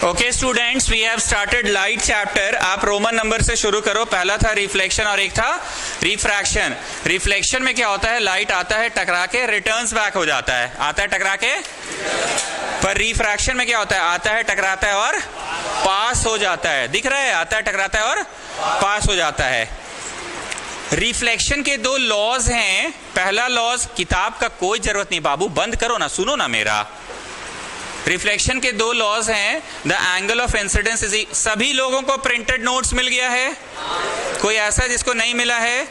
Okay students, we have started light chapter. आप roman number से शुरू करो। पहला था रिफ्लेक्शन और एक था रिफ्रैक्शन। रिफ्लेक्शन में क्या होता है, लाइट आता है टकरा के रिटर्न्स बैक हो जाता है, आता है टकरा के। पर रिफ्रैक्शन में क्या होता है, आता है टकराता है और पास हो जाता है। दिख रहा है, आता है टकराता है और पास हो जाता है। रिफ्लेक्शन के दो लॉज हैं। पहला लॉज, किताब का कोई जरूरत नहीं बाबू, बंद करो ना, सुनो ना मेरा। रिफ्लेक्शन के दो लॉज हैं। The angle of incidence is, सभी लोगों को प्रिंटेड नोट्स मिल गया है? कोई ऐसा जिसको नहीं मिला है?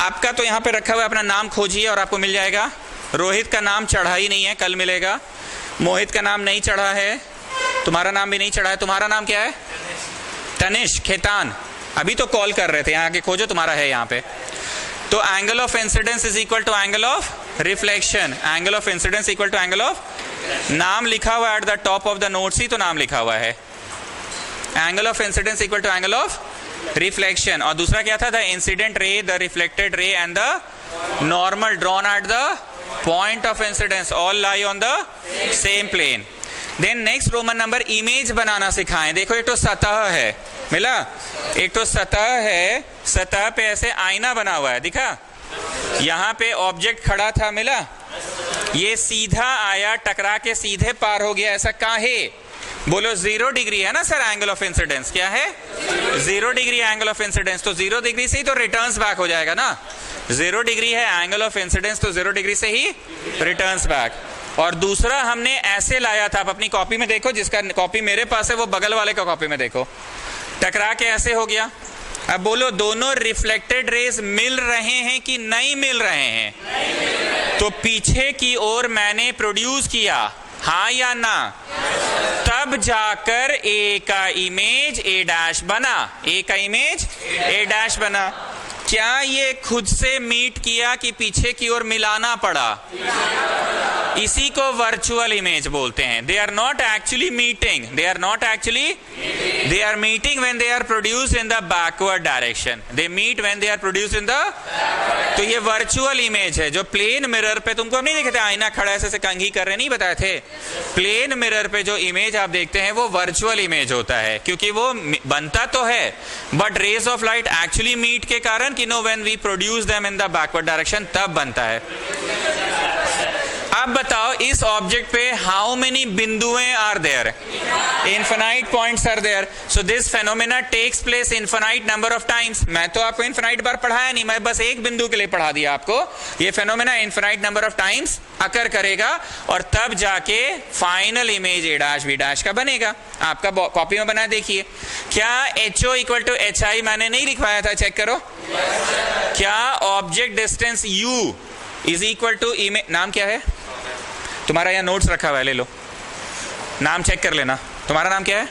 आपका तो यहाँ पे रखा हुआ है, अपना नाम खोजिए और आपको मिल जाएगा। रोहित का नाम चढ़ा ही नहीं है, कल मिलेगा। मोहित का नाम नहीं चढ़ा है, तुम्हारा नाम भी नहीं चढ़ा है। तुम्हारा नाम क्या है? तनिष्क, खेतान। अभी तो कॉल कर रहे थे, यहाँ आके खोजो, तुम्हारा है यहाँ पे। तो angle of incidence is equal to angle of reflection. Angle of incidence equal to angle of, नाम लिखा हुआ at the top of the notes ही तो नाम लिखा हुआ है। Angle of incidence equal to angle of reflection. और दूसरा क्या था? The incident ray, the reflected ray and the normal drawn at the point of incidence all lie on the same plane. Then next Roman number, image बनाना सिखाएं। देखो एक तो सतह है, मिला? एक तो सतह है, सतह पे ऐसे आईना बना हुआ है, दिखा? यहाँ पे ऑब्जेक्ट खड़ा था, मिला? ये सीधा आया, टकरा के सीधे पार हो गया, ऐसा काहे? बोलो 0 डिग्री है ना सर एंगल ऑफ इंसिडेंस। क्या है? 0 डिग्री एंगल ऑफ इंसिडेंस। तो 0 डिग्री से ही तो रिटर्न्स बैक हो जाएगा ना। 0 डिग्री है एंगल ऑफ इंसिडेंस, तो 0 डिग्री से ही रिटर्न्स बैक। और दूसरा हमने ऐसे लाया था, आप अपनी कॉपी में देखो, जिसका कॉपी मेरे पास है वो बगल वाले का कॉपी में देखो, टकरा के ऐसे हो गया। अब बोलो दोनों रिफ्लेक्टेड रेज मिल रहे हैं कि नहीं मिल रहे हैं? तो पीछे की ओर मैंने प्रोड्यूस किया, हाँ या ना? तब जाकर ए का इमेज ए डैश बना। ए का इमेज ए डैश बना। क्या ये खुद से मीट किया कि पीछे की ओर मिलाना पड़ा? इसी को वर्चुअल इमेज बोलते हैं। They are not actually meeting, they are not actually, they are meeting when they are produced in the backward direction. They meet when they are produced in the, तो ये वर्चुअल इमेज है। जो plane mirror पे तुमको हम नहीं देखे थे, आईना खड़ा ऐसे कंघी कर रहे, नहीं बताए थे? प्लेन मिरर पे जो इमेज आप देखते हैं वो वर्चुअल इमेज होता है, क्योंकि वो बनता तो है but rays of light actually meet के कारण, कि no when we produce them in the backward direction, तब बनता है। अब बताओ इस ऑब्जेक्ट पे हाउ मेनी बिंदुएं are there? Infinite points are there. So this phenomena takes place infinite number of times. मैं तो आपको इनफिनाइट बार पढ़ाया नहीं, मैं बस एक बिंदु के लिए पढ़ा दिया आपको। ये phenomena infinite number of times अकर करेगा और तब जाके final image A dash B dash का बनेगा। आपका कॉपी में बना देखिए। क्या HO इक्वल टू HI मैंने नहीं लिखवाया था? चेक करो। क्या object distance U is equal to image, नाम क्या है तुम्हारा? यहाँ नोट्स रखा हुआ है, ले लो, नाम चेक कर लेना। तुम्हारा नाम क्या है?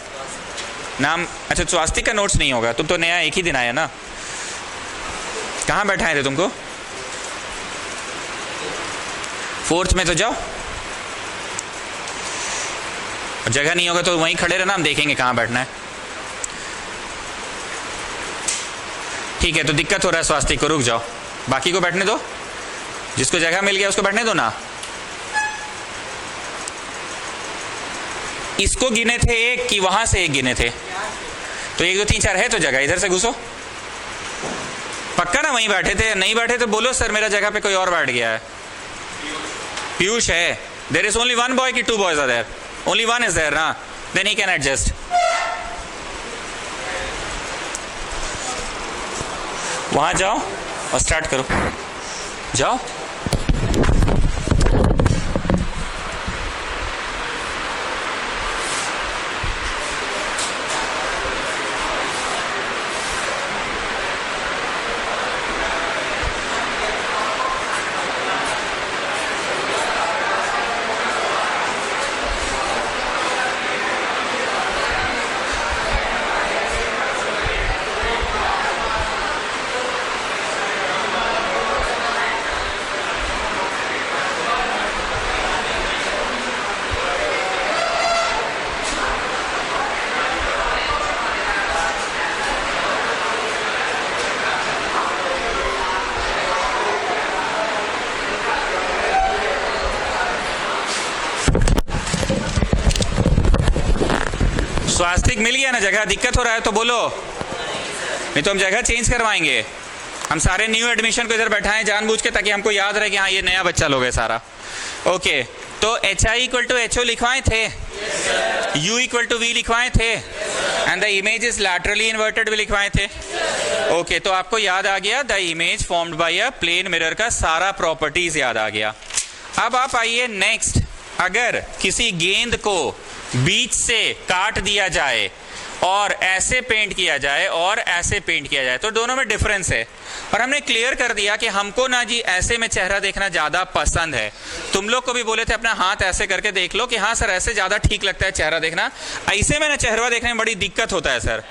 नाम, अच्छा स्वास्तिक का नोट्स नहीं होगा, तुम तो नया एक ही दिन आया ना। कहाँ बैठाए थे तुमको? 4th में तो जाओ, जगह नहीं होगा तो वहीं खड़े रहना, हम देखेंगे कहाँ बैठना है। ठीक है, तो दिक्कत हो रहा है स्वास्तिक को, रुक जाओ, बाकी को बैठने दो। जिसको जगह मिल गया उसको बैठने दो ना। इसको गिने थे एक कि वहां से एक गिने थे? तो 1 2 3 4 है तो जगह, इधर से घुसो। पक्का ना वहीं बैठे थे? नहीं बैठे तो बोलो सर मेरा जगह पे कोई और बैठ गया है। पीयूष है। देयर इज ओनली 1 बॉय कि 2 boys are there? Only 1 is there ना, देन ही कैन एडजस्ट। वहां जाओ और स्टार्ट करो, जाओ। स्वास्तिक मिल गया ना जगह? दिक्कत हो रहा है तो बोलो, नहीं तो हम जगह चेंज करवाएंगे। हम सारे न्यू एडमिशन को इधर बैठाएं जानबूझ के, ताकि हमको याद रहे कि हाँ ये नया बच्चा लोग है सारा। ओके, तो H I equal to H O लिखवाए थे, यू इक्वल टू वी लिखवाए थे, and the image is laterally inverted भी लिखवाए थे। ओके, तो आपको याद आ गया the image formed by a plane mirror का सारा प्रॉपर्टीज याद आ गया। अब आप आइए नेक्स्ट, अगर किसी गेंद को बीच से काट दिया जाए और ऐसे पेंट किया जाए और ऐसे पेंट किया जाए, तो दोनों में डिफरेंस है। और हमने क्लियर कर दिया कि हमको ना जी ऐसे में चेहरा देखना ज्यादा पसंद है। तुम लोग को भी बोले थे अपना हाथ ऐसे करके देख लो कि हाँ सर ऐसे ज्यादा ठीक लगता है चेहरा देखना, ऐसे में ना चेहरा देखने में बड़ी दिक्कत होता है सर।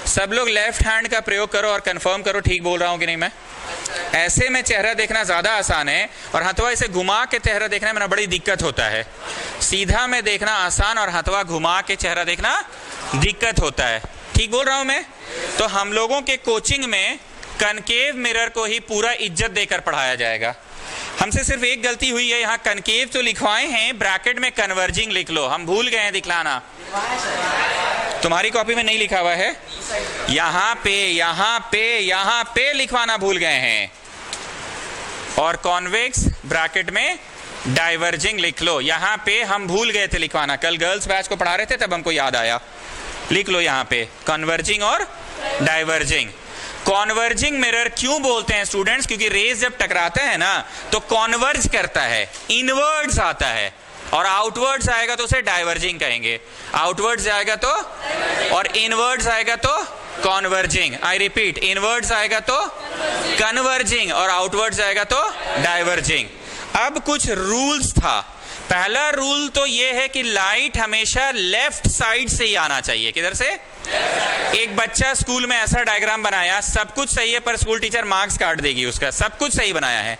सब लोग लेफ्ट हैंड का प्रयोग करो और कंफर्म करो ठीक बोल रहा हूँ कि नहीं मैं। ऐसे में चेहरा देखना ज्यादा आसान है और हथवा इसे घुमा के चेहरा देखने में ना बड़ी दिक्कत होता है। सीधा में देखना आसान और हथवा घुमा के चेहरा देखना दिक्कत होता है। ठीक बोल रहा हूं मैं? तो हम लोगों के कोचिंग में कनकेव मिरर को ही पूरा इज्जत देकर पढ़ाया जाएगा। हमसे सिर्फ एक गलती हुई है, यहाँ कनकेव तो लिखवाए हैं, ब्रैकेट में कन्वर्जिंग लिख लो, हम भूल गए हैं दिखलाना। तुम्हारी कॉपी में नहीं लिखा हुआ है, यहाँ पे यहाँ पे यहाँ पे लिखवाना भूल गए हैं। और कॉन्वेक्स ब्रैकेट में डाइवर्जिंग लिख लो, यहाँ पे हम भूल गए थे लिखवाना, कल गर्ल्स बैच को पढ़ा रहे थे तब हमको याद आया। लिख लो यहाँ पे कन्वर्जिंग और डाइवर्जिंग। कॉन्वर्जिंग मिरर क्यों बोलते हैं स्टूडेंट्स? क्योंकि रेज जब टकराते हैं ना तो कॉन्वर्ज करता है, इनवर्ड्स आता है, और आउटवर्ड्स आएगा तो उसे डाइवर्जिंग कहेंगे। आउटवर्ड्स जाएगा तो, और इनवर्ड्स आएगा तो कॉन्वर्जिंग। आई रिपीट, इनवर्ड्स आएगा तो कन्वर्जिंग और आउटवर्ड्स आएगा तो डाइवर्जिंग। अब कुछ रूल्स था। पहला रूल तो ये है कि लाइट हमेशा लेफ्ट साइड से ही आना चाहिए। किधर से? एक बच्चा स्कूल में ऐसा डायग्राम बनाया, सब कुछ सही है, पर स्कूल टीचर मार्क्स काट देगी उसका, सब कुछ सही बनाया है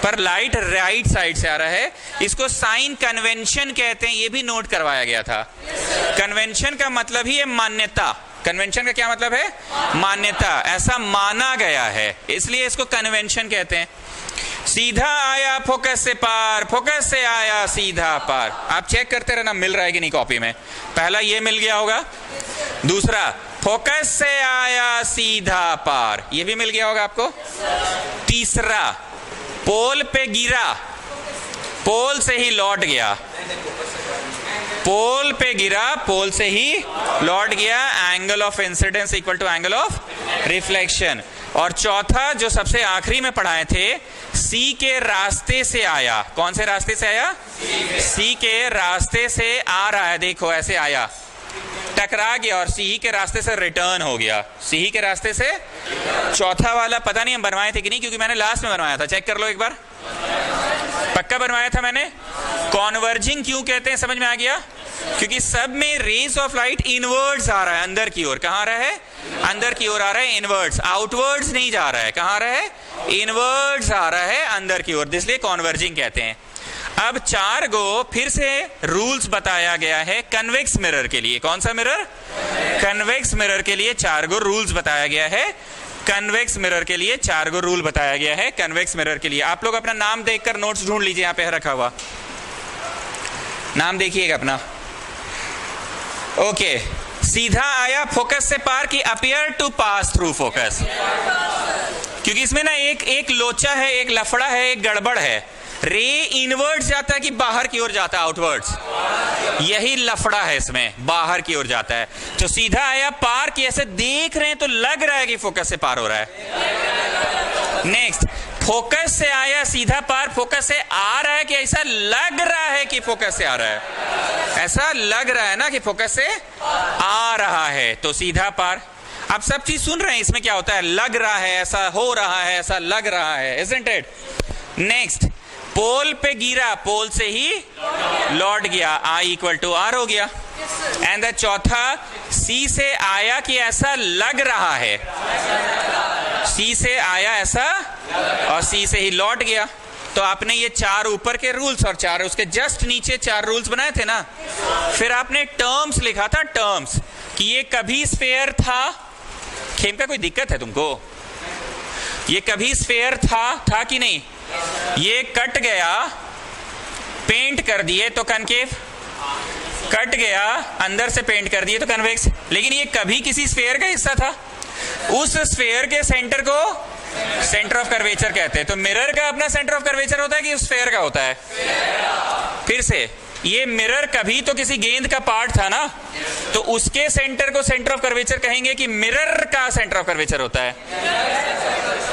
पर लाइट राइट साइड से आ रहा है। इसको साइन कन्वेंशन कहते हैं, ये भी नोट करवाया गया था। कन्वेंशन का मतलब ही है मान्यता। कन्वेंशन का क्या मतलब है? मान्यता, ऐसा माना गया है, इसलिए इसको कन्वेंशन कहते हैं। सीधा आया फोकस से पार, फोकस से आया सीधा पार। आप चेक करते रहना मिल रहा है कि नहीं कॉपी में। पहला ये मिल गया होगा, दूसरा फोकस से आया सीधा पार, ये भी मिल गया होगा आपको। तीसरा पोल पे गिरा, पोल से ही लौट गया, पोल पे गिरा, पोल से ही लौट गया। Angle of incidence equal to angle of reflection. और चौथा जो सबसे आखिरी में पढ़ाए थे, सी के रास्ते से आया। कौन से रास्ते से आया? सी के रास्ते से आ रहा है, देखो ऐसे आया, टकरा गया और सी के रास्ते से रिटर्न हो गया। सी के रास्ते से। चौथा वाला पता नहीं हम बनवाए थे कि नहीं, क्योंकि मैंने लास्ट में बनवाया था, चेक कर लो एक बार, पक्का बनवाया था मैंने। कॉन्वर्जिंग क्यों कहते हैं समझ में आ गया? क्योंकि सब में रेस ऑफ लाइट इनवर्ड्स आ रहा है, अंदर की ओर। कहाँ आ रहा है? अंदर की ओर आ रहा है, इनवर्ड्स, आउटवर्ड्स नहीं जा रहा है। कहाँ आ रहा है? इनवर्ड्स आ रहा है, अंदर की ओर, इसलिए कॉन्वर्जिंग कहते हैं। अब 4 गो फिर से रूल्स बताया गया है कन्वेक्स मिरर के लिए। कौन सा मिरर? कन्वेक्स मिरर के लिए 4 गो रूल्स बताया गया है। कन्वेक्स मिरर के लिए 4 गो रूल बताया गया है। कन्वेक्स मिरर के लिए आप लोग अपना नाम देखकर नोट्स ढूंढ लीजिए, यहाँ पे रखा हुआ नाम देखिएगा अपना। ओके, सीधा आया फोकस से पार की appear to pass through focus, क्योंकि इसमें ना एक लोचा है, एक लफड़ा है, एक गड़बड़ है। रे इनवर्ड्स जाता है कि बाहर की ओर जाता है? आउटवर्ड्स। यही लफड़ा है इसमें, बाहर की ओर जाता है। तो सीधा आया पार की, ऐसे देख रहे हैं तो लग रहा है कि फोकस से पार हो रहा है। नेक्स्ट, फोकस से आया सीधा पार, फोकस से आ रहा है कि ऐसा लग रहा है कि फोकस से आ रहा है? ऐसा लग रहा है ना कि फोकस से आ रहा है, तो सीधा पार। आप सब चीज सुन रहे हैं, इसमें क्या होता है? लग रहा है, ऐसा हो रहा है, ऐसा लग रहा है, isn't it? नेक्स्ट, पोल पे गिरा, पोल से ही लौट गया, आई इक्वल टू आर हो गया। एंड द चौथा, सी से आया कि ऐसा लग रहा है, सी से आया ऐसा और सी से ही लौट गया। तो आपने ये 4 ऊपर के रूल्स और 4 उसके जस्ट नीचे 4 रूल्स बनाए थे ना। फिर आपने टर्म्स लिखा था, टर्म्स, कि ये कभी स्फेयर था। खेम का कोई दिक्कत है तुमको? ये कभी स्फेयर था कि नहीं? ये कट गया, पेंट कर दिए तो कनकेव। कट गया, अंदर से पेंट कर दिए तो कन्वेक्स। लेकिन ये कभी किसी स्फेयर का हिस्सा था, उस स्फेयर के सेंटर को सेंटर ऑफ कर्वेचर कहते हैं। तो मिरर का अपना सेंटर ऑफ कर्वेचर होता है कि उस स्फेयर का होता है? फिर से, ये मिरर कभी तो किसी गेंद का पार्ट था ना, तो उसके सेंटर को सेंटर ऑफ कर्वेचर कहेंगे कि मिरर का सेंटर ऑफ कर्वेचर होता है?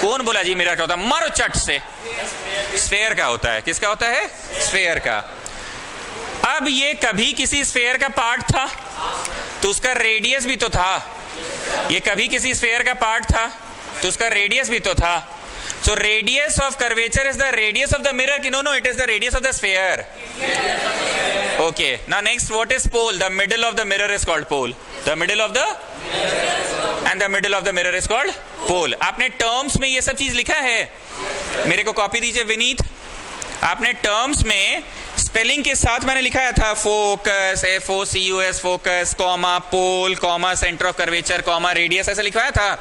कौन बोला जी मिरर का होता है? मारो चट से। स्फेयर का होता है। किसका होता है? स्फेयर का। अब ये कभी किसी स्फेयर का पार्ट था, तो उसका रेडियस भी तो था। ये कभी किसी स्फेयर का पार्ट था, तो उसका रेडियस भी तो था। So radius of curvature is the radius of the mirror. No, it is the radius of the sphere. Okay. Now next, what is pole? The middle of the mirror is called pole. The middle of the and the middle of the mirror is called pole. आपने terms में ये सब चीज लिखा है? मेरे को copy दीजिए विनीत। आपने टर्म्स में स्पेलिंग के साथ मैंने लिखाया था focus, FOCUS focus, comma pole, comma centre of curvature, comma radius, ऐसा लिखवाया था,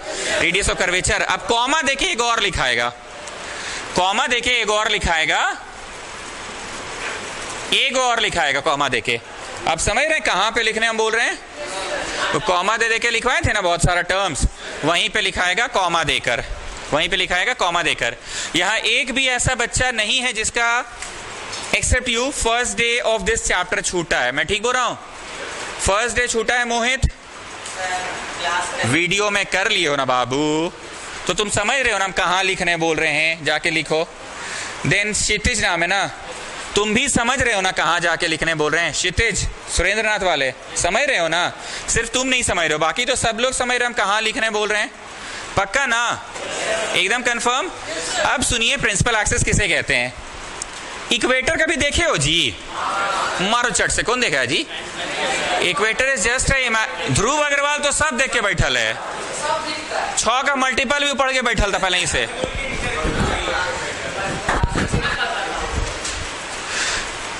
रेडियस ऑफ कर्वेचर। अब कॉमा देखिए एक और लिखाएगा, कॉमा देखिए एक और लिखाएगा, एक और लिखाएगा कॉमा देके। अब समझ रहे हैं कहां पे लिखने हम बोल रहे हैं? तो कॉमा दे के लिखवाए थे ना बहुत सारा टर्म्स, वहीं पे लिखाएगा कॉमा देकर, वहीं पे लिखाएगा कॉमा देकर। यहां एक भी ऐसा बच्चा नहीं है जिसका except you first day of this chapter छूटा है। मैं ठीक बोल रहा हूं? फर्स्ट डे छूटा है मोहित? वीडियो में कर लिए हो ना बाबू, तो तुम समझ रहे हो ना हम कहां लिखने बोल रहे हैं, जाके लिखो। देन क्षितिज नाम है ना, तुम भी समझ रहे हो ना कहां जाके लिखने बोल रहे हैं? क्षितिज सुरेंद्रनाथ वाले समझ रहे हो ना? सिर्फ तुम नहीं समझ रहे हो, बाकी तो सब लोग समझ रहे हैं हम कहां लिखने बोल रहे हैं। पक्का ना? एकदम कंफर्म? अब सुनिए प्रिंसिपल एक्सिस किसे कहते हैं। इक्वेटर कभी देखे हो जी? मारो चट से, कौन देखा है जी? इक्वेटर इज जस्ट ध्रुव अग्रवाल तो सब देख के बैठल है, 6 का मल्टीपल भी पढ़ के बैठल था पहले ही से।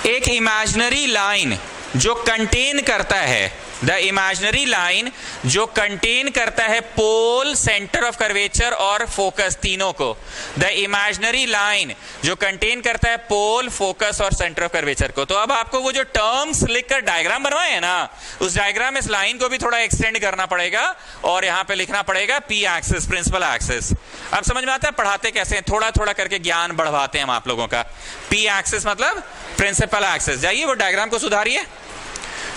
एक इमेजिनरी लाइन जो कंटेन करता है, द इमेजिनरी लाइन जो कंटेन करता है पोल, सेंटर ऑफ कर्वेचर और फोकस तीनों को। द इमेजिनरी लाइन जो कंटेन करता है पोल, फोकस और सेंटर ऑफ कर्वेचर को। तो अब आपको वो जो टर्म्स लिखकर डायग्राम बनवाए हैं ना, उस डायग्राम में इस लाइन को भी थोड़ा एक्सटेंड करना पड़ेगा और यहां पे लिखना पड़ेगा पी एक्सिस, प्रिंसिपल एक्सिस। अब समझ में आता है पढ़ाते कैसे हैं? थोड़ा थोड़ा करके ज्ञान बढ़वाते हैं हम आप लोगों का। पी एक्सिस मतलब प्रिंसिपल एक्सिस। जाइए वो डायग्राम को सुधारिए।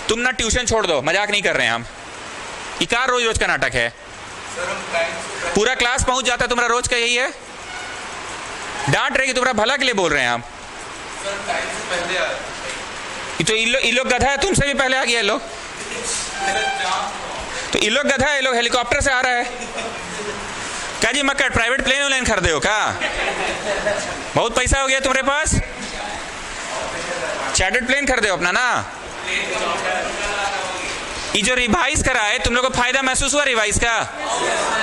तुम ना ट्यूशन छोड़ दो, मजाक नहीं कर रहे हैं हम। इकार रोज रोज का नाटक है, पूरा क्लास पहुंच जाता है, तुम्हारा रोज का यही है। डांट रहे कि तुम्हारा भला के लिए बोल रहे हैं हम। तो ये लोग गधा है, तुमसे भी पहले आ गया ये लोग। तो ये लोग गधा है, ये लोग हेलीकॉप्टर से आ रहा है। क्या जी मक्कड़ प्राइवेट प्लेन व्लेन खरीदे हो क्या? बहुत पैसा हो गया तुम्हारे पास, चार्टर्ड प्लेन खरीदे हो अपना ना। ये जो रिवाइज करा है, तुम लोग को फायदा महसूस हुआ रिवाइज का?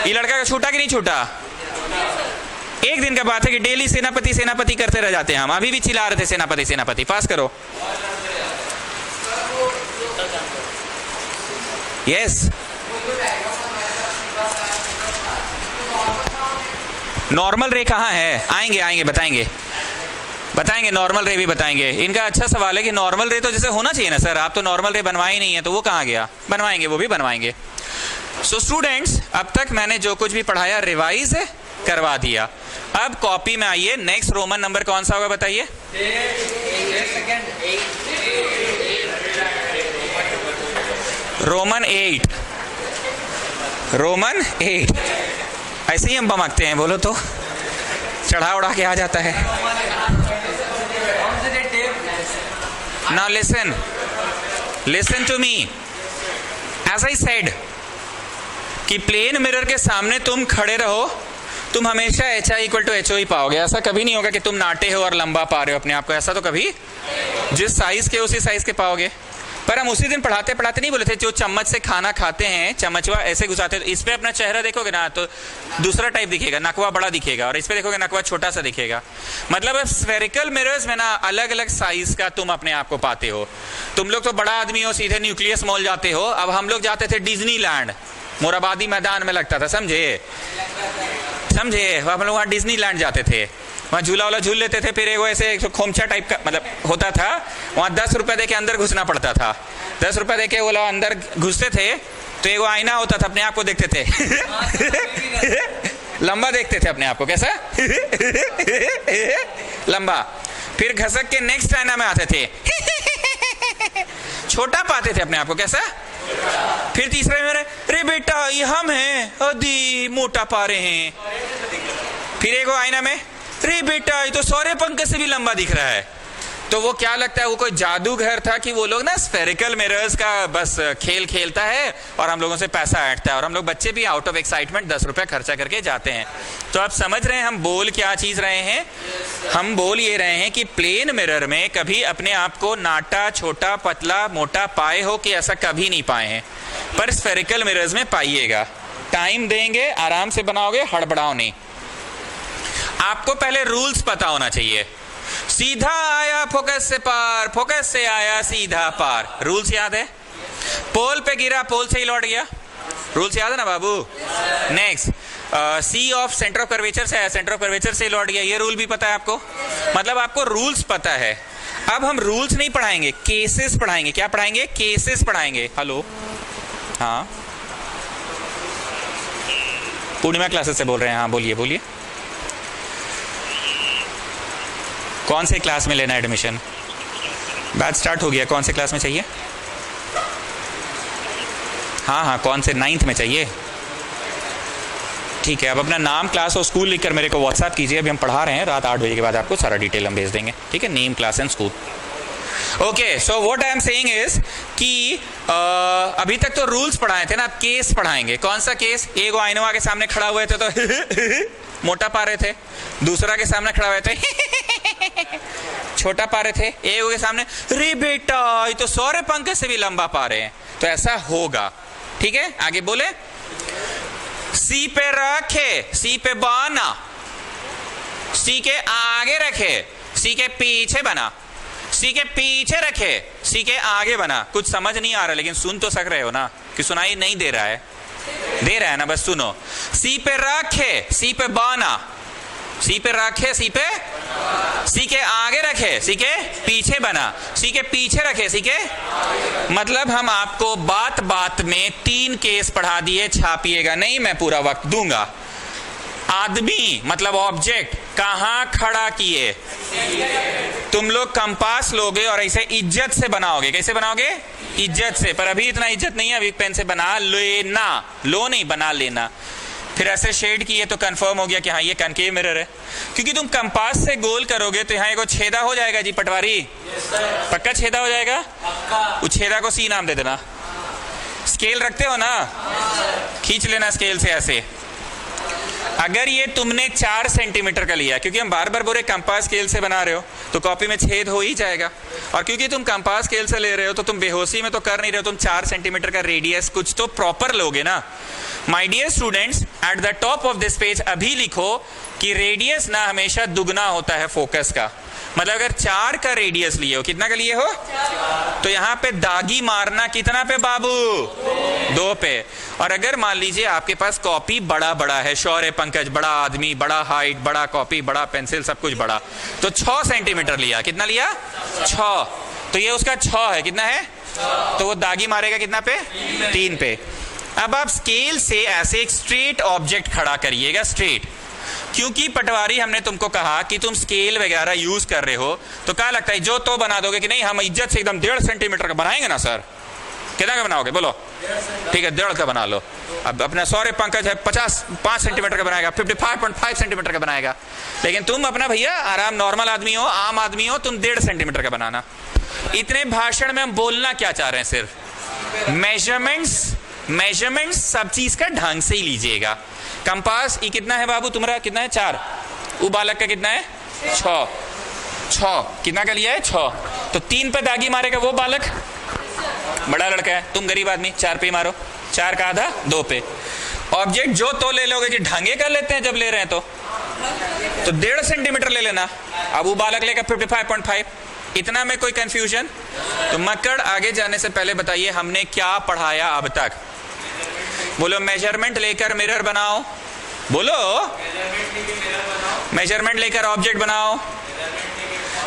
ये लड़का का छूटा कि नहीं छूटा? एक दिन का बात है कि डेली सेनापति सेनापति करते रह जाते हैं हम। अभी भी चिल्ला रहे थे सेनापति सेनापति। पास करो। यस, नॉर्मल रे कहाँ है? आएंगे आएंगे बताएंगे बताएंगे, नॉर्मल रे भी बताएंगे। इनका अच्छा सवाल है कि नॉर्मल रे तो जैसे होना चाहिए ना सर, आप तो नॉर्मल रे बनवाए नहीं है, तो वो कहाँ गया? बनवाएंगे, वो भी बनवाएंगे। सो स्टूडेंट्स, अब तक मैंने जो कुछ भी पढ़ाया रिवाइज करवा दिया। अब कॉपी में आइए, नेक्स्ट रोमन नंबर कौन सा होगा बताइए? रोमन 8। रोमन 8। ऐसे ही हम बमकते हैं, बोलो तो चढ़ा उड़ा के आ जाता है। Now listen to me. As I said कि प्लेन मिरर के सामने तुम खड़े रहो, तुम हमेशा HI इक्वल टू HO ही पाओगे। ऐसा कभी नहीं होगा कि तुम नाटे हो और लंबा पा रहे हो अपने आप को, ऐसा तो कभी, जिस साइज के उसी साइज के पाओगे। पर हम उसी दिन पढ़ाते पढ़ाते नहीं बोले थे जो चम्मच से खाना खाते हैं, चम्मचवा ऐसे घुसाते, तो इस पे अपना चेहरा देखोगे ना तो दूसरा टाइप दिखेगा, नकवा बड़ा दिखेगा, और इस पे देखोगे नकवा छोटा सा दिखेगा। मतलब स्फेरिकल मिरर्स में ना अलग अलग साइज का तुम अपने आप को पाते हो। तुम लोग तो बड़ा आदमी हो, सीधे न्यूक्लियस मॉल जाते हो। अब हम लोग जाते थे डिज्नीलैंड, मोराबादी मैदान में लगता था, समझे? हम लोग वहाँ डिज्नीलैंड जाते थे। वहाँ झूला वाला झूल लेते थे, फिर एक ऐसे एक खोमचा टाइप का मतलब होता था, वहाँ 10 रुपए दे के अंदर घुसना पड़ता था। 10 रुपए दे के वो लोग अंदर घुसते थे तो एक आईना होता था, अपने आप को देखते थे लंबा देखते थे अपने आप को, कैसा लंबा। फिर घसक के नेक्स्ट आईना में आते थे छोटा पाते थे अपने आप को, कैसा। फिर तीसरे में अरे बेटा ये हम हैं, अदी मोटा पा रहे हैं। फिर एक आईना में अरे बेटा ये तो सौर्य पंख से भी लंबा दिख रहा है। तो वो क्या लगता है, वो कोई जादूगर था कि वो लोग ना स्फेरिकल मिरर्स का बस खेल खेलता है और हम लोगों से पैसा ऐंठता है, और हम लोग बच्चे भी आउट ऑफ एक्साइटमेंट 10 रुपए खर्चा करके जाते हैं। तो आप समझ रहे हैं हम बोल क्या चीज रहे हैं। हम बोल ये रहे हैं कि प्लेन मिरर में कभी अपने आप को नाटा, छोटा, पतला, मोटा पाए हो कि ऐसा कभी नहीं पाए हैं, पर स्फेरिकल मिरर्स में पाइएगा। टाइम देंगे, आराम से बनाओगे, हड़बड़ाओ नहीं। आपको पहले रूल्स पता होना चाहिए। सीधा आया फोकस से पार, फोकस से आया सीधा पार, रूल्स याद है। पोल पे गिरा, पोल से ही लौट गया, रूल्स याद है ना बाबू। Next, C of centre of curvature से आया, सेंटर ऑफ कर्वेचर से ही लौट गया, ये रूल भी पता है आपको। मतलब आपको रूल्स पता है। अब हम रूल्स नहीं पढ़ाएंगे, केसेस पढ़ाएंगे। क्या पढ़ाएंगे? केसेस पढ़ाएंगे। हेलो, हाँ पूर्णिमा क्लासेस से बोल रहे हैं। हाँ बोलिए बोलिए, कौन से क्लास में लेना एडमिशन? बैच स्टार्ट हो गया, कौन से क्लास में चाहिए? हाँ हाँ, कौन से? 9th में चाहिए। ठीक है, अब अपना नाम, क्लास और स्कूल लिखकर मेरे को व्हाट्सएप कीजिए। अभी हम पढ़ा रहे हैं, रात 8 बजे के बाद आपको सारा डिटेल हम भेज देंगे। ठीक है, name, class and school. Okay, so what I am saying is कि अभी तक तो रूल्स पढ़ाए थे ना, अब केस पढ़ाएंगे। कौन सा केस? एक आईनोवा के सामने खड़ा हुए थे तो मोटा पा रहे थे, दूसरा के सामने खड़ा हुए थे छोटा पा रहे थे, एक के सामने रे बेटा ये तो सौर्य पंख से भी लंबा पा रहे हैं। तो ऐसा होगा। ठीक है, आगे बोले। सी पे रखे, सी पे बना, सी के आगे रखे, सी के पीछे बना, सी के पीछे रखे, सी के आगे बना। कुछ समझ नहीं आ रहा, लेकिन सुन तो सक रहे हो ना, कि सुनाई नहीं दे रहा है? दे रहा है ना, बस सुनो। सी पे रखे, सी पे बना, सी पे रखे, सी पे, सी के आगे रखे, सी के पीछे बना, सी के पीछे रखे, सी के। मतलब हम आपको बात बात में 3 केस पढ़ा दिए, छापिएगा नहीं, मैं पूरा वक्त दूंगा। आदमी मतलब ऑब्जेक्ट कहां खड़ा किए? तुम लोग कंपास लोगे और ऐसे इज्जत से बनाओगे। कैसे बनाओगे? इज्जत से। पर अभी इतना इज्जत नहीं है, अभी पेन से बना लेना, लो नहीं, बना लेना। फिर ऐसे शेड किए तो कंफर्म हो गया कि हाँ ये कनकेव मिरर है। क्योंकि तुम कंपास से गोल करोगे तो यहाँ एक छेदा हो जाएगा जी पटवारी। पक्का छेदा हो जाएगा। उस छेदा को सी नाम दे देना। स्केल रखते हो ना, खींच लेना स्केल से ऐसे। अगर ये तुमने 4 सेंटीमीटर का लिया, क्योंकि हम बार बार बोले कंपास स्केल से बना रहे हो तो कॉपी में छेद हो ही जाएगा। और क्योंकि तुम कंपास स्केल से ले रहे हो तो तुम बेहोशी में तो कर नहीं रहे हो, तुम 4 सेंटीमीटर का रेडियस कुछ तो प्रॉपर लोगे ना। My dear students, at the top of this page अभी लिखो कि रेडियस ना हमेशा दुगना होता है फोकस का। मतलब अगर 4 का रेडियस लिए हो, कितना का लिए हो? 4। तो यहाँ पे दागी मारना कितना पे बाबू? 2 पे। और अगर मान लीजिए आपके पास कॉपी बड़ा बड़ा है, शौर्य पंकज बड़ा आदमी, बड़ा हाइट, बड़ा कॉपी, बड़ा पेंसिल, सब कुछ बड़ा, तो 6 सेंटीमीटर लिया। कितना लिया? 6। तो ये उसका 6 है। कितना है? 6। तो वो दागी मारेगा कितना पे? 3 पे। अब आप स्केल से ऐसे एक स्ट्रेट ऑब्जेक्ट खड़ा करिएगा, स्ट्रेट। क्योंकि पटवारी हमने तुमको कहा कि तुम स्केल वगैरह यूज कर रहे हो, तो क्या लगता है जो तो बना दोगे कि नहीं हम इज्जत से एकदम 1.5 सेंटीमीटर का बनाएंगे ना सर? कितना का बनाओगे बोलो? ठीक है, 1.5 का बना लो। अब अपना सौर्य पंकज है 5 सेंटीमीटर का बनाएगा, 55.5 सेंटीमीटर का बनाएगा। लेकिन तुम अपना भैया आराम नॉर्मल आदमी हो, आम आदमी हो, तुम 1.5 सेंटीमीटर का बनाना। इतने भाषण में हम बोलना क्या चाह रहे हैं? सिर्फ मेजरमेंट्स सब चीज का ढंग से ही लीजिएगा। कंपास ये कितना है बाबू तुम्हारा? कितना है? 4। वो बालक का कितना है? 6। कितना का लिया है? 6। तो 3 पे दागी मारेगा वो बालक, बड़ा लड़का है। तुम गरीब आदमी 4 पे मारो। 4 का आधा 2 पे। ऑब्जेक्ट जो तो ले लोगे कि ढंगे कर लेते हैं जब ले रहे हैं तो 1.5 सेंटीमीटर ले लेना। अब वो बालक लेगा 55.5। इतना में कोई कंफ्यूजन? तो मक्कड़ आगे जाने से पहले बताइए हमने क्या पढ़ाया अब तक? बोलो मेजरमेंट लेकर मिरर बनाओ, बोलो। मेजरमेंट लेकर ऑब्जेक्ट बनाओ।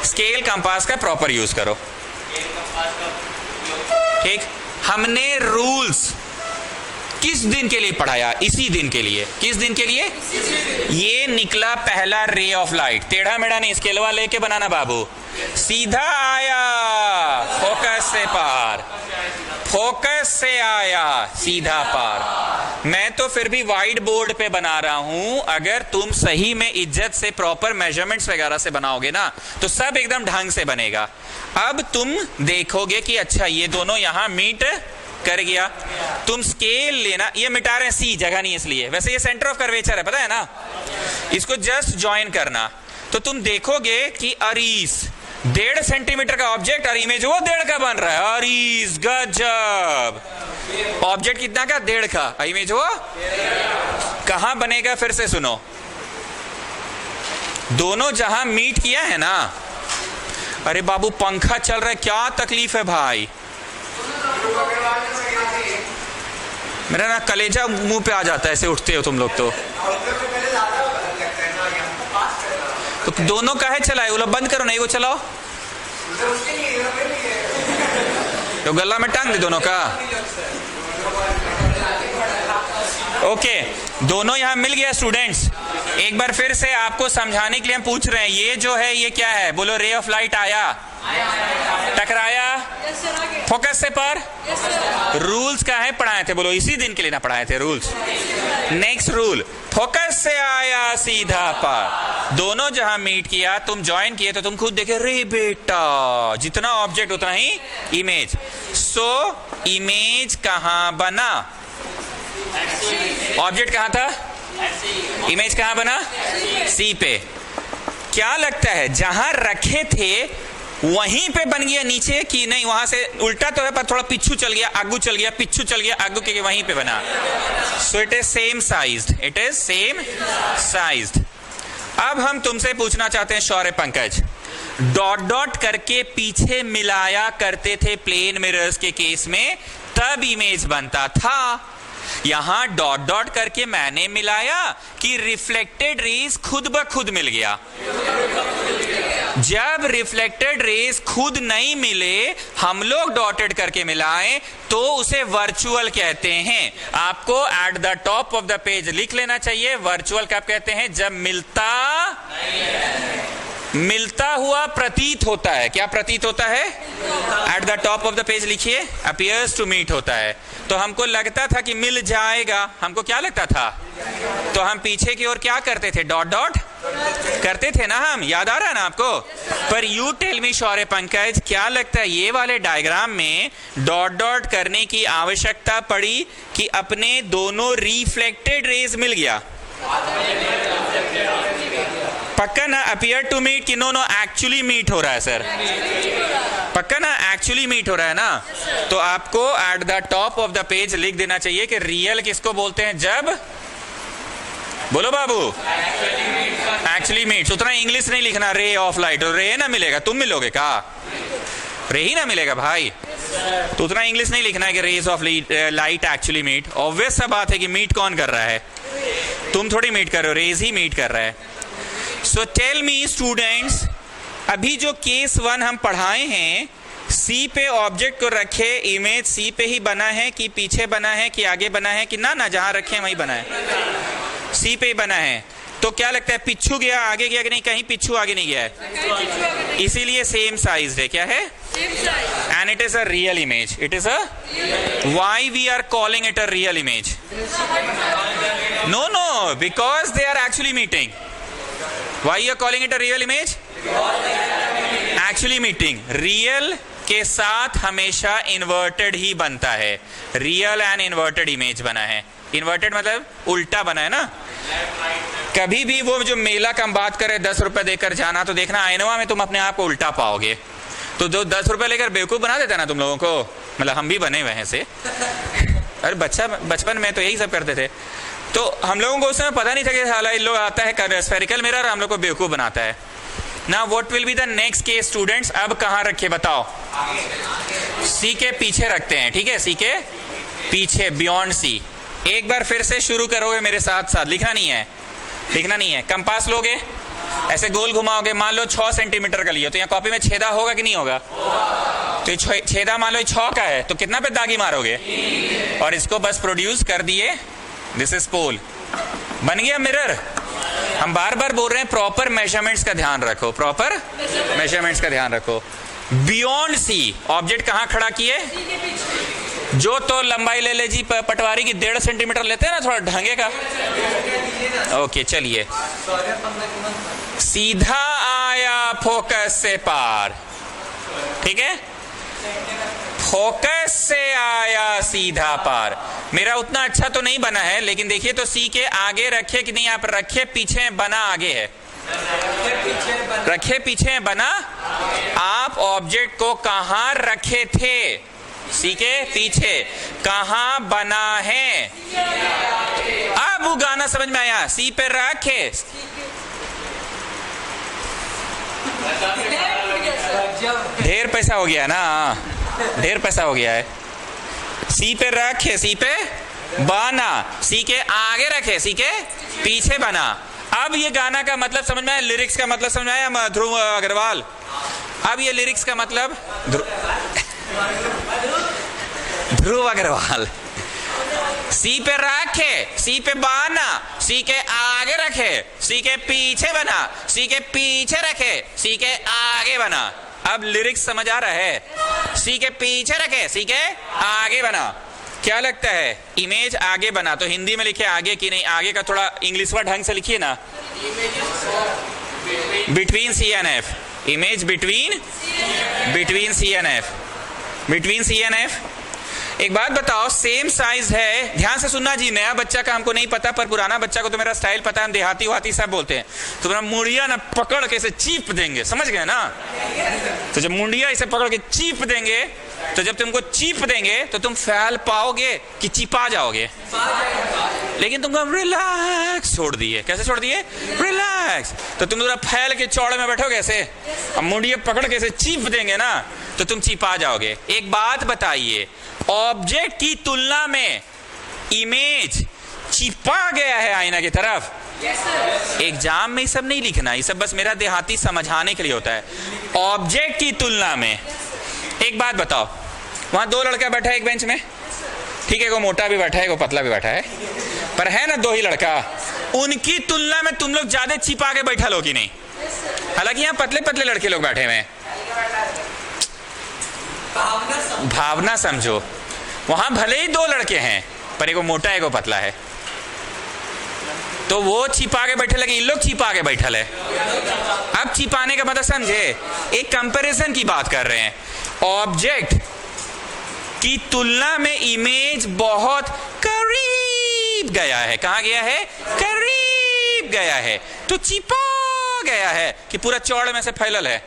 स्केल कंपास का प्रॉपर यूज करो। ठीक, हमने रूल्स किस दिन के लिए पढ़ाया? इसी दिन के लिए। किस दिन के लिए? ये निकला पहला रे ऑफ लाइट। टेढ़ा मेढ़ा नहीं, स्केलवा लेके बनाना बाबू। सीधा आया, फोकस से पार, फोकस से आया, सीधा पार। मैं तो फिर भी व्हाइट बोर्ड पे बना रहा हूं। अगर तुम सही में इज्जत से प्रॉपर मेजरमेंट्स वगैरह से बनाओगे ना तो सब एकदम ढंग से बनेगा। अब तुम देखोगे कि अच्छा ये दोनों यहां मीट कर गया। तुम स्केल लेना, ये मिटा रहे हैं सी, जगह नहीं इसलिए। वैसे ये सेंटर ऑफ कर्वेचर है, पता है ना। इसको जस्ट ज्वाइन करना तो तुम देखोगे कि अरीस 1.5 सेंटीमीटर का ऑब्जेक्ट और इमेज वो 1.5 का बन रहा है। अरीस गजब। ऑब्जेक्ट कितना का? 1.5 का। इमेज वो कहां बनेगा? फिर से सुनो, दोनों जहां मीट किया है ना। अरे बाबू पंखा चल रहा है, क्या तकलीफ है भाई? मेरा ना कलेजा मुंह पे आ जाता है ऐसे उठते हो तुम लोग। तो दोनों का है चलाए, वो लोग बंद करो, नहीं वो चलाओ, तो गला में टांग दे दोनों का। ओके, दोनों यहां मिल गया स्टूडेंट्स। एक बार फिर से आपको समझाने के लिए हम पूछ रहे हैं, ये जो है ये क्या है? बोलो। रे ऑफ लाइट आया, टकराया, फोकस से पर। रूल्स का है पढ़ाए थे? बोलो। इसी दिन के लिए ना पढ़ाए थे रूल्स। नेक्स्ट रूल, फोकस से आया, सीधा पर। दोनों जहां मीट किया, तुम ज्वाइन किए तो तुम खुद देखे, रे बेटा जितना ऑब्जेक्ट उतना ही इमेज। सो इमेज कहां बना? ऑब्जेक्ट कहां था? इमेज कहां बना? सी पे। क्या लगता है जहां रखे थे वहीं पे बन गया नीचे कि नहीं? वहां से उल्टा तो है पर थोड़ा पिछू चल गया, आगू चल गया, पिछू चल गया, आगू के वहीं पे बना। So it is same sized, it is same sized. अब हम तुमसे पूछना चाहते हैं शौर्य पंकज, डॉट डॉट करके पीछे मिलाया करते थे प्लेन मिरर्स के केस में, तब इमेज बनता था। यहां डॉट डॉट करके मैंने मिलाया कि रिफ्लेक्टेड रेज खुद ब खुद मिल गया। जब रिफ्लेक्टेड रेज खुद नहीं मिले, हम लोग डॉटेड करके मिलाएं तो उसे वर्चुअल कहते हैं। आपको eight the top of the page लिख लेना चाहिए, वर्चुअल कब कहते हैं? जब मिलता हुआ प्रतीत होता है। क्या प्रतीत होता है? Eight the top of the page लिखिए, अपीयर्स टू मीट होता है। तो हमको लगता था कि मिल जाएगा। हमको क्या लगता था? तो हम पीछे की ओर क्या करते थे? डॉट डॉट करते थे ना हम। याद आ रहा है ना आपको? पर यू टेल मी शौर्य पंकज, क्या लगता है ये वाले डायग्राम में डॉट डॉट करने की आवश्यकता पड़ी कि अपने दोनों रिफ्लेक्टेड रेज मिल गया? पक्का ना? अपियर टू मीट कि नो एक्चुअली मीट हो रहा है सर? पक्का ना? एक्चुअली मीट हो रहा है ना? तो आपको eight the top of the page लिख देना चाहिए कि रियल किसको बोलते हैं? जब, बोलो बाबू, एक्चुअली मीट। उतना इंग्लिश नहीं लिखना, रे ऑफ लाइट। रे ना मिलेगा, तुम मिलोगे का? रे ही ना मिलेगा भाई। तो उतना इंग्लिश नहीं लिखना है कि rays of light actually meet. Obvious सा बात है कि मीट कौन कर रहा है? तुम थोड़ी मीट कर रहे हो, रेज ही मीट कर रहा है। सो टेल मी स्टूडेंट्स, अभी जो केस 1 हम पढ़ाए हैं, सी पे ऑब्जेक्ट को रखे, इमेज सी पे ही बना है कि पीछे बना है कि आगे बना है कि ना जहां रखे वहीं बना है? सी पे ही बना है। तो क्या लगता है पिछू गया, आगे गया कि नहीं? कहीं पिछू आगे नहीं गया है, इसीलिए सेम साइज है। क्या है? And it is a real image. It is a, why we are calling it a real image? No, because they are actually meeting. Why you are calling it a real image? Actually meeting. Real के साथ हमेशा inverted ही बनता है। Real and inverted image बना है। Inverted मतलब उल्टा बना है ना? कभी भी वो जो मेला का हम बात करें 10 रुपए देकर जाना, तो देखना आइनवा में तुम अपने आप को उल्टा पाओगे। तो जो 10 रुपए लेकर बेवकूफ बना देता ना तुम लोगों को, मतलब हम भी बने हुए हैं से। अरे बचपन में तो यही सब करते थे। तो हम लोगों को उस समय पता नहीं था कि हालांकि लोग आता है स्फेरिकल मिरर, हम लोग को बेवकूफ बनाता है ना। What will be the next case students? अब कहां रखे बताओ? सी के पीछे रखते हैं, ठीक है? सी के पीछे, बियॉन्ड सी। एक बार फिर से शुरू करोगे मेरे साथ साथ, लिखना नहीं है। लिखना नहीं है। कंपास लोगे, ऐसे गोल घुमाओगे, मान लो 6 सेंटीमीटर का लिया, तो यहाँ कॉपी में छेदा होगा कि नहीं होगा? तो ये छेदा मान लो 6 का है, तो कितना पे दागी मारोगे? और इसको बस प्रोड्यूस कर दिए, दिस इज पोल, बन गया मिरर। हम बार बार बोल रहे हैं प्रॉपर मेजरमेंट्स का ध्यान रखो, प्रॉपर मेजरमेंट्स का ध्यान रखो। बियॉन्ड सी ऑब्जेक्ट कहाँ खड़ा किए? जो तो लंबाई ले ले जी पटवारी की 1.5 सेंटीमीटर लेते हैं ना, थोड़ा ढंगे का। ओके चलिए, सीधा आया फोकस से पार, ठीक है, फोकस से आया सीधा पार। मेरा उतना अच्छा तो नहीं बना है, लेकिन देखिए तो सी के आगे रखे कि नहीं, आप रखे पीछे बना आगे है, रखे पीछे बना। आप ऑब्जेक्ट को कहां रखे थे? सी के पीछे। कहां बना है? अब वो गाना समझ में आया, सी पे रखे। ढेर पैसा हो गया ना, ढेर पैसा हो गया है। सी पे रखे, सी पे बना, सी के आगे रखे, सी के पीछे बना। अब ये गाना का मतलब समझ में आया, लिरिक्स का मतलब समझ में आया ध्रुव अग्रवाल? अब ये लिरिक्स का मतलब ध्रुव अग्रवाल, सी पे रखे, सी पे बना, सी के आगे रखे, सी के पीछे बना, सी के पीछे रखे, सी के आगे बना। अब लिरिक्स समझ आ रहा है? सी के पीछे रखे, सी के आगे बना। क्या लगता है, इमेज आगे बना तो हिंदी में लिखे आगे की नहीं? आगे का थोड़ा इंग्लिश वर्ड ढंग से लिखिए ना, between C and F, image between C and F, between C and F. एक बात बताओ, सेम साइज है, ध्यान से सुनना जी, नया बच्चा का हमको नहीं पता, पर पुराना बच्चा को तो मेरा स्टाइल पता है, हम देहाती वाती सब बोलते हैं। तो मेरा मुंडिया ना पकड़ के इसे चीप देंगे, समझ गए ना? तो जब मुंडिया इसे पकड़ के चीप देंगे, तो जब तुमको चीप देंगे तो तुम फैल पाओगे कि चिपा जाओगे। लेकिन तुमको हम रिलैक्स छोड़ दिए। कैसे छोड़ दिए? रिलैक्स। तो तुम पूरा फैल के चौड़े में बैठोगे ऐसे, अब मुंडिया पकड़ के इसे चीप देंगे ना, तो तुम चिपा जाओगे। एक बात बताइए, ऑब्जेक्ट की तुलना में इमेज चिपा गया है आईना की तरफ। एग्जाम में ये सब नहीं लिखना, ये सब बस मेरा देहाती समझाने के लिए होता है। ऑब्जेक्ट की तुलना में, एक बात बताओ, वहां 2 लड़का बैठा है एक बेंच में, ठीक है, वो मोटा भी बैठा है, वो पतला भी बैठा है, पर है ना 2 ही लड़का, उनकी तुलना में तुम लोग ज्यादा छिपा के बैठा लो कि नहीं? हालांकि यहाँ पतले पतले लड़के लोग बैठे हुए हैं, भावना समझो। वहां भले ही 2 लड़के हैं, पर एक मोटा है, एक पतला है, तो वो छिपा के बैठे लगे, इन लोग छिपा के बैठल है। अब छिपाने का मतलब समझे, एक कंपैरिजन की बात कर रहे हैं। ऑब्जेक्ट की तुलना में इमेज बहुत करीब गया है। कहां गया है? करीब गया है, तो छिपा गया है कि पूरा चौड़ में से फैलल है।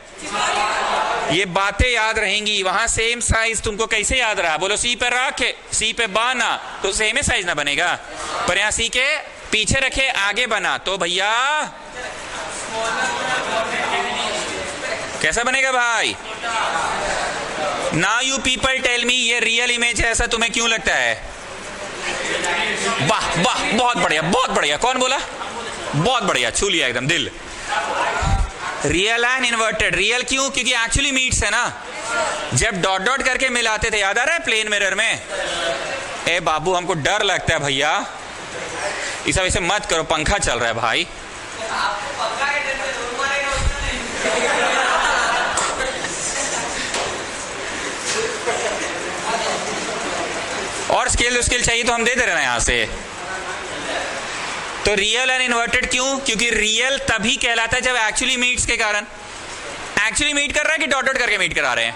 ये बातें याद रहेंगी। वहां सेम साइज तुमको कैसे याद रहा? बोलो, सी पे रखे, सी पे बाना, तो सेम साइज ना बनेगा। पर यहां सी के पीछे रखे, आगे बना, तो भैया कैसा बनेगा भाई? Now you people tell me, ये रियल इमेज है, ऐसा तुम्हें क्यों लगता है? वाह वाह, बहुत बढ़िया, बहुत बढ़िया। कौन बोला? बहुत बढ़िया, छू लिया एकदम दिल। Real and inverted. रियल क्यों? क्योंकि एक्चुअली मीट्स है ना। जब डॉट डॉट करके मिलाते थे, याद आ रहा है प्लेन मिरर में? ए बाबू, हमको डर लगता है भैया, इस वजह से मत करो, पंखा चल रहा है भाई। और स्केल चाहिए तो हम दे रहे हैं यहां से। तो रियल एंड इन्वर्टेड क्यों? क्योंकि रियल तभी कहलाता है जब एक्चुअली मीट्स के कारण। एक्चुअली मीट कर रहा है कि डॉट डॉट करके मीट करा रहे हैं?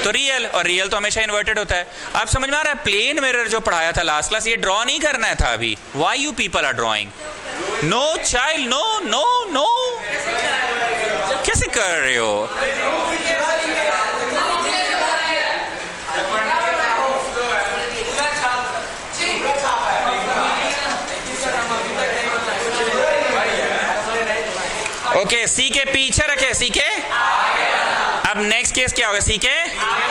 तो रियल, और रियल तो हमेशा इन्वर्टेड होता है। आप समझ में आ रहा है? प्लेन मिरर जो पढ़ाया था लास्ट क्लास, ये ड्रॉ नहीं करना था अभी। Why you people are drawing? No child, no no no. कैसे कर रहे हो? ओके, सी के पीछे रखे, सी के अब नेक्स्ट केस क्या होगा? सी के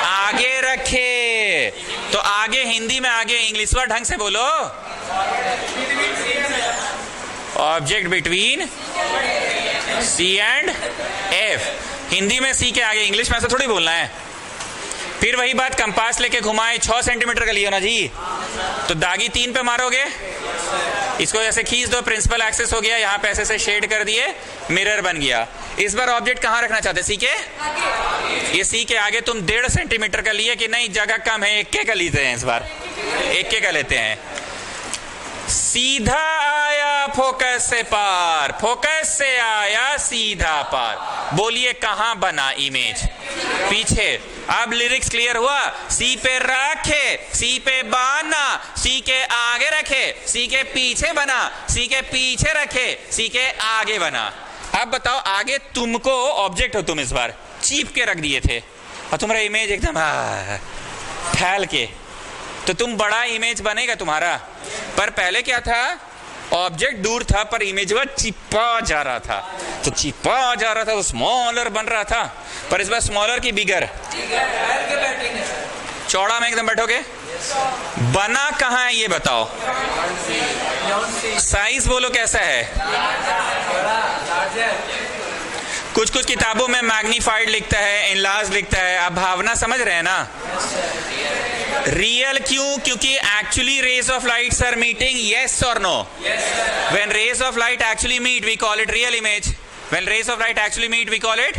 आगे रखे। तो आगे हिंदी में आगे, इंग्लिश वर्ड ढंग से बोलो। Object between C and F. Hindi में सी के आगे, इंग्लिश में ऐसा थोड़ी बोलना है। फिर वही बात, कंपास लेके घुमाए 6 सेंटीमीटर का लियो ना जी, तो दागी 3 पे मारोगे, इसको ऐसे खींच दो, प्रिंसिपल एक्सेस हो गया, यहाँ पे ऐसे शेड कर दिए, मिरर बन गया। इस बार ऑब्जेक्ट कहाँ रखना चाहते, सी के, ये सी के आगे तुम 1.5 सेंटीमीटर का लिए कि नहीं, जगह कम है, 1 का लेते हैं, इस बार 1 का लेते हैं। सीधा आया फोकस से पार, फोकस से आया सीधा पार। बोलिए कहां बना इमेज, पीछे। अब लिरिक्स क्लियर हुआ, सी पे रखे, सी पे बाना, सी के आगे रखे, सी के पीछे बना, सी के पीछे रखे, सी के आगे बना। अब बताओ, आगे तुमको ऑब्जेक्ट हो, तुम इस बार चीप के रख दिए थे और तुम्हारा इमेज एकदम फैल के, तो तुम बड़ा इमेज बनेगा तुम्हारा। पर पहले क्या था, ऑब्जेक्ट दूर था पर इमेज वह चिपा जा रहा था, तो चिपा जा रहा था, वो स्मॉलर बन रहा था। पर इस बार स्मॉलर की बिगर, चौड़ा में एकदम बैठोगे। बना कहाँ है ये बताओ, साइज बोलो कैसा है। कुछ कुछ किताबों में मैग्नीफाइड लिखता है, एनलार्ज लिखता है। आप भावना समझ रहे हैं ना। रियल क्यों, क्योंकि actually rays of lights are meeting, yes और no. When rays of light actually meet we call it real image, when rays of light actually meet we call it,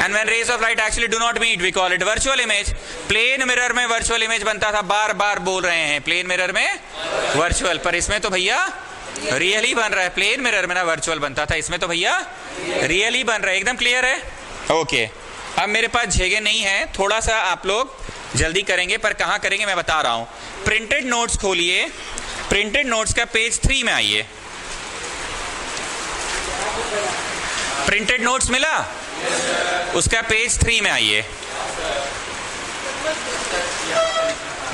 and when rays of light actually do not meet we call it virtual image. Plane mirror में virtual image बनता था, बार बार बोल रहे हैं, plane mirror में virtual, पर इसमें तो भैया रियल ही बन रहा है। प्लेन मिरर में ना वर्चुअल बनता था, इसमें तो भैया रियल ही बन रहा है। एकदम क्लियर है, ओके। अब मेरे पास जगह नहीं है, थोड़ा सा आप लोग जल्दी करेंगे, पर कहाँ करेंगे मैं बता रहा हूँ। प्रिंटेड नोट्स खोलिए, प्रिंटेड नोट्स का पेज 3 में आइए। प्रिंटेड नोट्स मिला, उसका पेज 3 में आइए।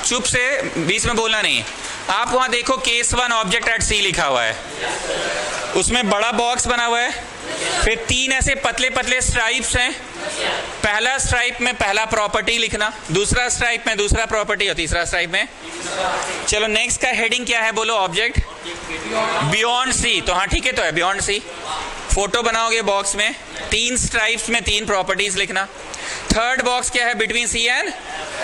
चुप से बीच में बोलना नहीं। आप वहां देखो केस 1 ऑब्जेक्ट एट सी लिखा हुआ है, उसमें बड़ा बॉक्स बना हुआ है, फिर 3 ऐसे पतले पतले स्ट्राइप्स हैं। पहला स्ट्राइप में पहला प्रॉपर्टी लिखना, दूसरा स्ट्राइप में दूसरा प्रॉपर्टी और तीसरा स्ट्राइप में। चलो नेक्स्ट का हेडिंग क्या है बोलो, ऑब्जेक्ट बियॉन्ड सी, तो हाँ ठीक है, तो है बियॉन्ड सी। फोटो बनाओगे बॉक्स में, 3 स्ट्राइप्स में 3 प्रॉपर्टीज लिखना। थर्ड बॉक्स क्या है, between C and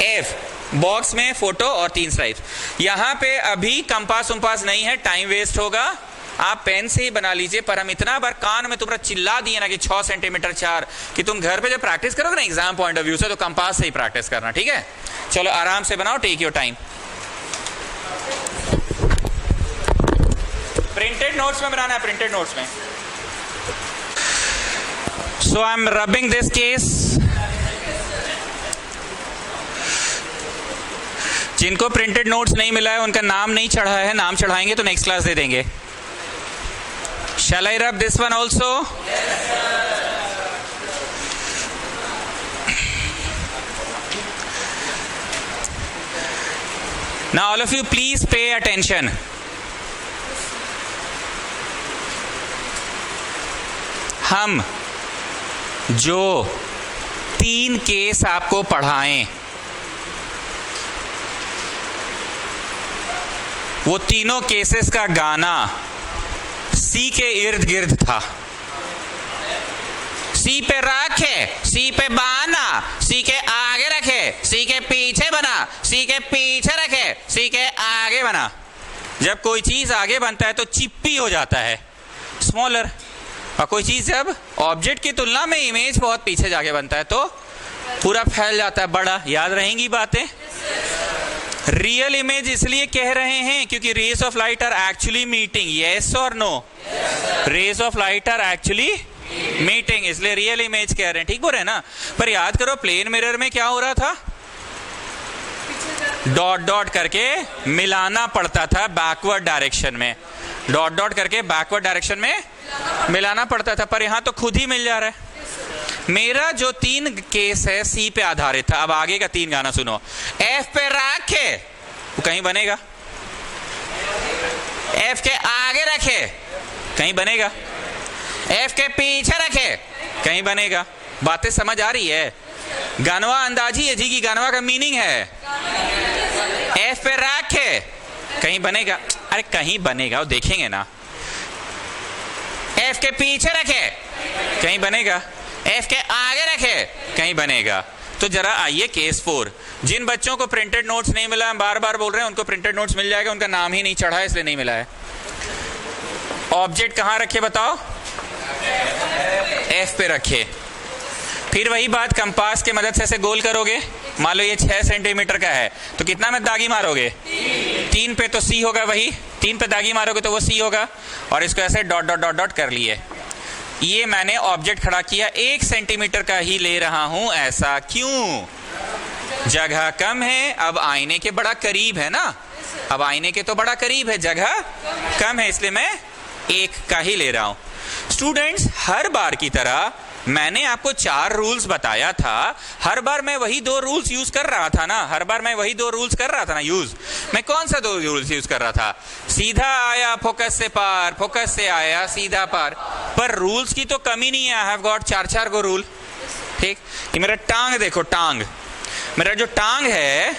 F, box में फोटो और 3 स्ट्राइप्स। यहाँ पे अभी कंपास उम्पास नहीं है, टाइम वेस्ट होगा, आप पेन से ही बना लीजिए। पर हम इतना बार कान में तुम्हारा चिल्ला दिए ना कि 6 सेंटीमीटर 4, कि तुम घर पे जब प्रैक्टिस करोगे ना एग्जाम पॉइंट ऑफ व्यू से, तो कंपास से ही प्रैक्टिस करना, ठीक है। चलो आराम से बनाओ, take your time. Printed notes में बनाना है, प्रिंटेड नोट्स में। So I'm rubbing this case. जिनको प्रिंटेड नोट्स नहीं मिला है, उनका नाम नहीं चढ़ा है, नाम चढ़ाएंगे तो नेक्स्ट क्लास दे देंगे। Shall I rub this one also? Now all of you please pay attention. हम जो 3 केस आपको पढ़ाएं, वो तीनों केसेस का गाना सी के इर्द गिर्द था। सी पे रखे, सी पे बाना, सी के आगे रखे, सी के पीछे बना, सी के पीछे रखे, सी के आगे बना। जब कोई चीज आगे बनता है तो चिप्पी हो जाता है, स्मॉलर, और कोई चीज जब ऑब्जेक्ट की तुलना में इमेज बहुत पीछे जाके बनता है तो पूरा फैल जाता है, बड़ा। याद रहेंगी बातें। रियल इमेज इसलिए कह रहे हैं क्योंकि rays of light are actually meeting, yes और no. Rays of light are actually meeting, इसलिए रियल इमेज कह रहे हैं, ठीक बोल रहे हैं ना। पर याद करो प्लेन मिरर में क्या हो रहा था, डॉट डॉट करके मिलाना पड़ता था बैकवर्ड डायरेक्शन में, डॉट डॉट करके बैकवर्ड डायरेक्शन में मिलाना पड़ता था। पर यहां तो खुद ही मिल जा रहा है। मेरा जो 3 केस है सी पे आधारित था। अब आगे का 3 गाना सुनो। एफ पे रखे, वो कहीं बनेगा। एफ के आगे रखे, कहीं बनेगा। एफ के पीछे रखे, कहीं बनेगा। बातें समझ आ रही है? गानवा अंदाजी है जी की गानवा का मीनिंग है। एफ पे रखे, कहीं बनेगा। अरे कहीं बनेगा, वो देखेंगे ना। एफ के पीछे रखे कहीं बनेगा, एफ के आगे रखे कहीं बनेगा। तो जरा आइए केस 4। जिन बच्चों को प्रिंटेड नोट्स नहीं मिला, हम बार बार बोल रहे हैं उनको प्रिंटेड नोट्स मिल जाएगा, उनका नाम ही नहीं चढ़ा है इसलिए नहीं मिला है। ऑब्जेक्ट कहां रखे बताओ? एफ पे रखे। फिर वही बात, कंपास के मदद से ऐसे गोल करोगे। मान लो ये 6 सेंटीमीटर का है तो कितना में दागी मारोगे? 3 पे तो सी होगा, वही 3 पे दागी मारोगे तो वो सी होगा। और इसको ऐसे डॉट डॉट डॉट डॉट कर लिए। ये मैंने ऑब्जेक्ट खड़ा किया, 1 सेंटीमीटर का ही ले रहा हूं। ऐसा क्यों? जगह कम है, अब आईने के बड़ा करीब है ना, अब आईने के तो बड़ा करीब है, जगह कम है, इसलिए मैं 1 का ही ले रहा हूं। स्टूडेंट्स, हर बार की तरह मैंने आपको 4 रूल्स बताया था, हर बार मैं वही 2 रूल्स यूज कर रहा था ना, हर बार मैं वही 2 रूल्स कर रहा था ना यूज। मैं कौन सा 2 रूल्स यूज कर रहा था? सीधा आया फोकस से पार, फोकस से आया सीधा पार। पर रूल्स की तो कमी नहीं है, आई हैव गॉट 4 को रूल। ठीक, ये मेरा टांग देखो, टांग, मेरा जो टांग है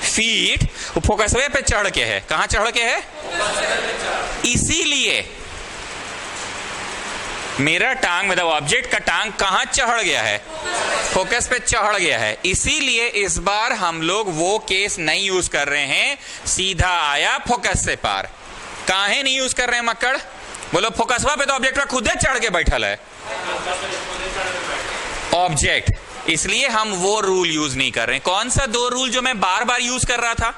फीट, वो फोकस वे पे चढ़ के है। कहां चढ़ के है? इसीलिए मेरा टांग, मतलब ऑब्जेक्ट का टांग कहां चढ़ गया है? फोकस पे चढ़ गया है। इसीलिए इस बार हम लोग वो केस नहीं यूज कर रहे हैं, सीधा आया फोकस से पार। काहे नहीं यूज कर रहे हैं मक्कड़? बोलो, फोकसवा पे तो ऑब्जेक्ट खुद चढ़ के बैठल है ऑब्जेक्ट, इसलिए हम वो रूल यूज नहीं कर रहे हैं। कौन सा 2 रूल जो मैं बार बार यूज कर रहा था?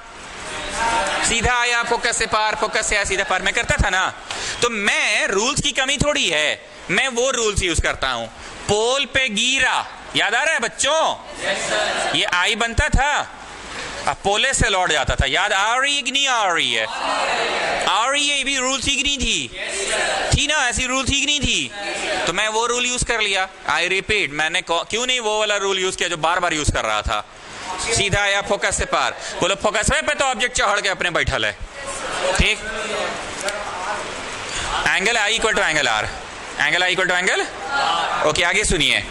सीधा आया फोकस से पार, फोकस से आया सीधा पार, मैं करता था ना। तो मैं, रूल्स की कमी थोड़ी है, मैं वो रूल्स यूज करता हूं। पोल पे गिरा, याद आ रहा है बच्चों? ये आई बनता था, अब पोले से लौट जाता था। याद आ रही है कि नहीं आ रही है? आ रही है। ये भी रूल ठीक नहीं थी ना, ऐसी रूल ठीक नहीं थी, तो मैं वो रूल यूज कर लिया। आई रिपीट, मैंने क्यों नहीं वो वाला रूल यूज किया जो बार बार यूज कर रहा था? सीधा आया फोकस से पार। बोलो, फोकस पे तो ऑब्जेक्ट चढ़ के अपने बैठल है। ठीक, angle I equal to angle R, angle I equal to angle. Okay, आगे सुनिए।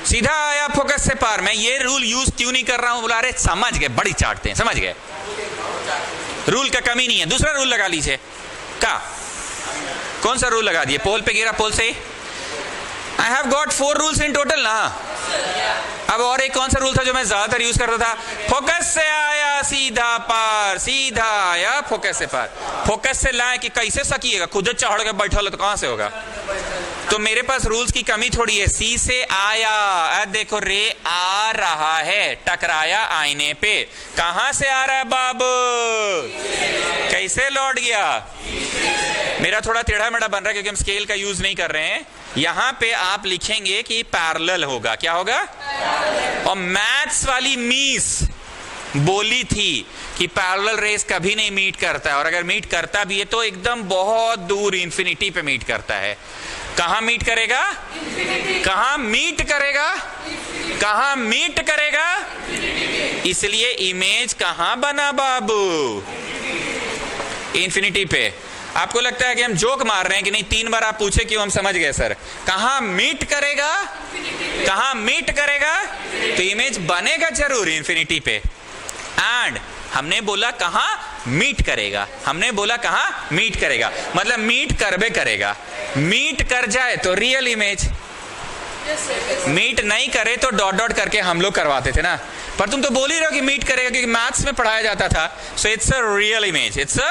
सीधा आया फोकस से पार, मैं ये रूल यूज क्यों नहीं कर रहा हूं? बोला, अरे समझ गए, बड़ी चाटते हैं, समझ गए, रूल का कमी नहीं है। दूसरा रूल लगा लीजिए। का कौन सा रूल लगा दिए? पोल पे गिरा, पोल से। I have got 4 rules in total ना। अब और एक कौन सा रूल था जो मैं ज्यादातर यूज करता था? फोकस से आया सीधा पार, सीधा आया फोकस से पार। फोकस से लाए कि कैसे सकिएगा? खुद चढ़ के बैठा तो कहां से होगा? तो मेरे पास रूल्स की कमी थोड़ी है। सी से आया, देखो रे आ रहा है, टकराया आईने पे। कहां से आ रहा है बाबू? कैसे लौट गया? मेरा थोड़ा टेढ़ा मेढ़ा बन रहा है क्योंकि हम स्केल का यूज नहीं कर रहे हैं। यहां पे आप लिखेंगे कि पैरेलल होगा। क्या होगा? और मैथ्स वाली मीस बोली थी कि पैरेलल रेस कभी नहीं मीट करता है, और अगर मीट करता भी है तो एकदम बहुत दूर, इंफिनिटी पे मीट करता है। कहां मीट करेगा? कहां मीट करेगा? कहां मीट करेगा? इसलिए इमेज कहां बना बाबू? इंफिनिटी पे। आपको लगता है कि हम जोक मार रहे हैं कि नहीं? 3 बार आप पूछे क्यों, हम समझ गए सर। कहां मीट करेगा? कहां मीट करेगा? तो इमेज बनेगा जरूर इंफिनिटी पे। एंड हमने बोला कहां मीट करेगा, हमने बोला कहां मीट करेगा, मतलब मीट करबे करेगा। मीट कर जाए तो रियल इमेज, मीट नहीं करे तो डॉट डॉट करके हम लोग करवाते थे ना। पर तुम तो बोल ही रहे हो कि मीट करेगा क्योंकि मैथ्स में पढ़ाया जाता था। So it's a real image, it's a.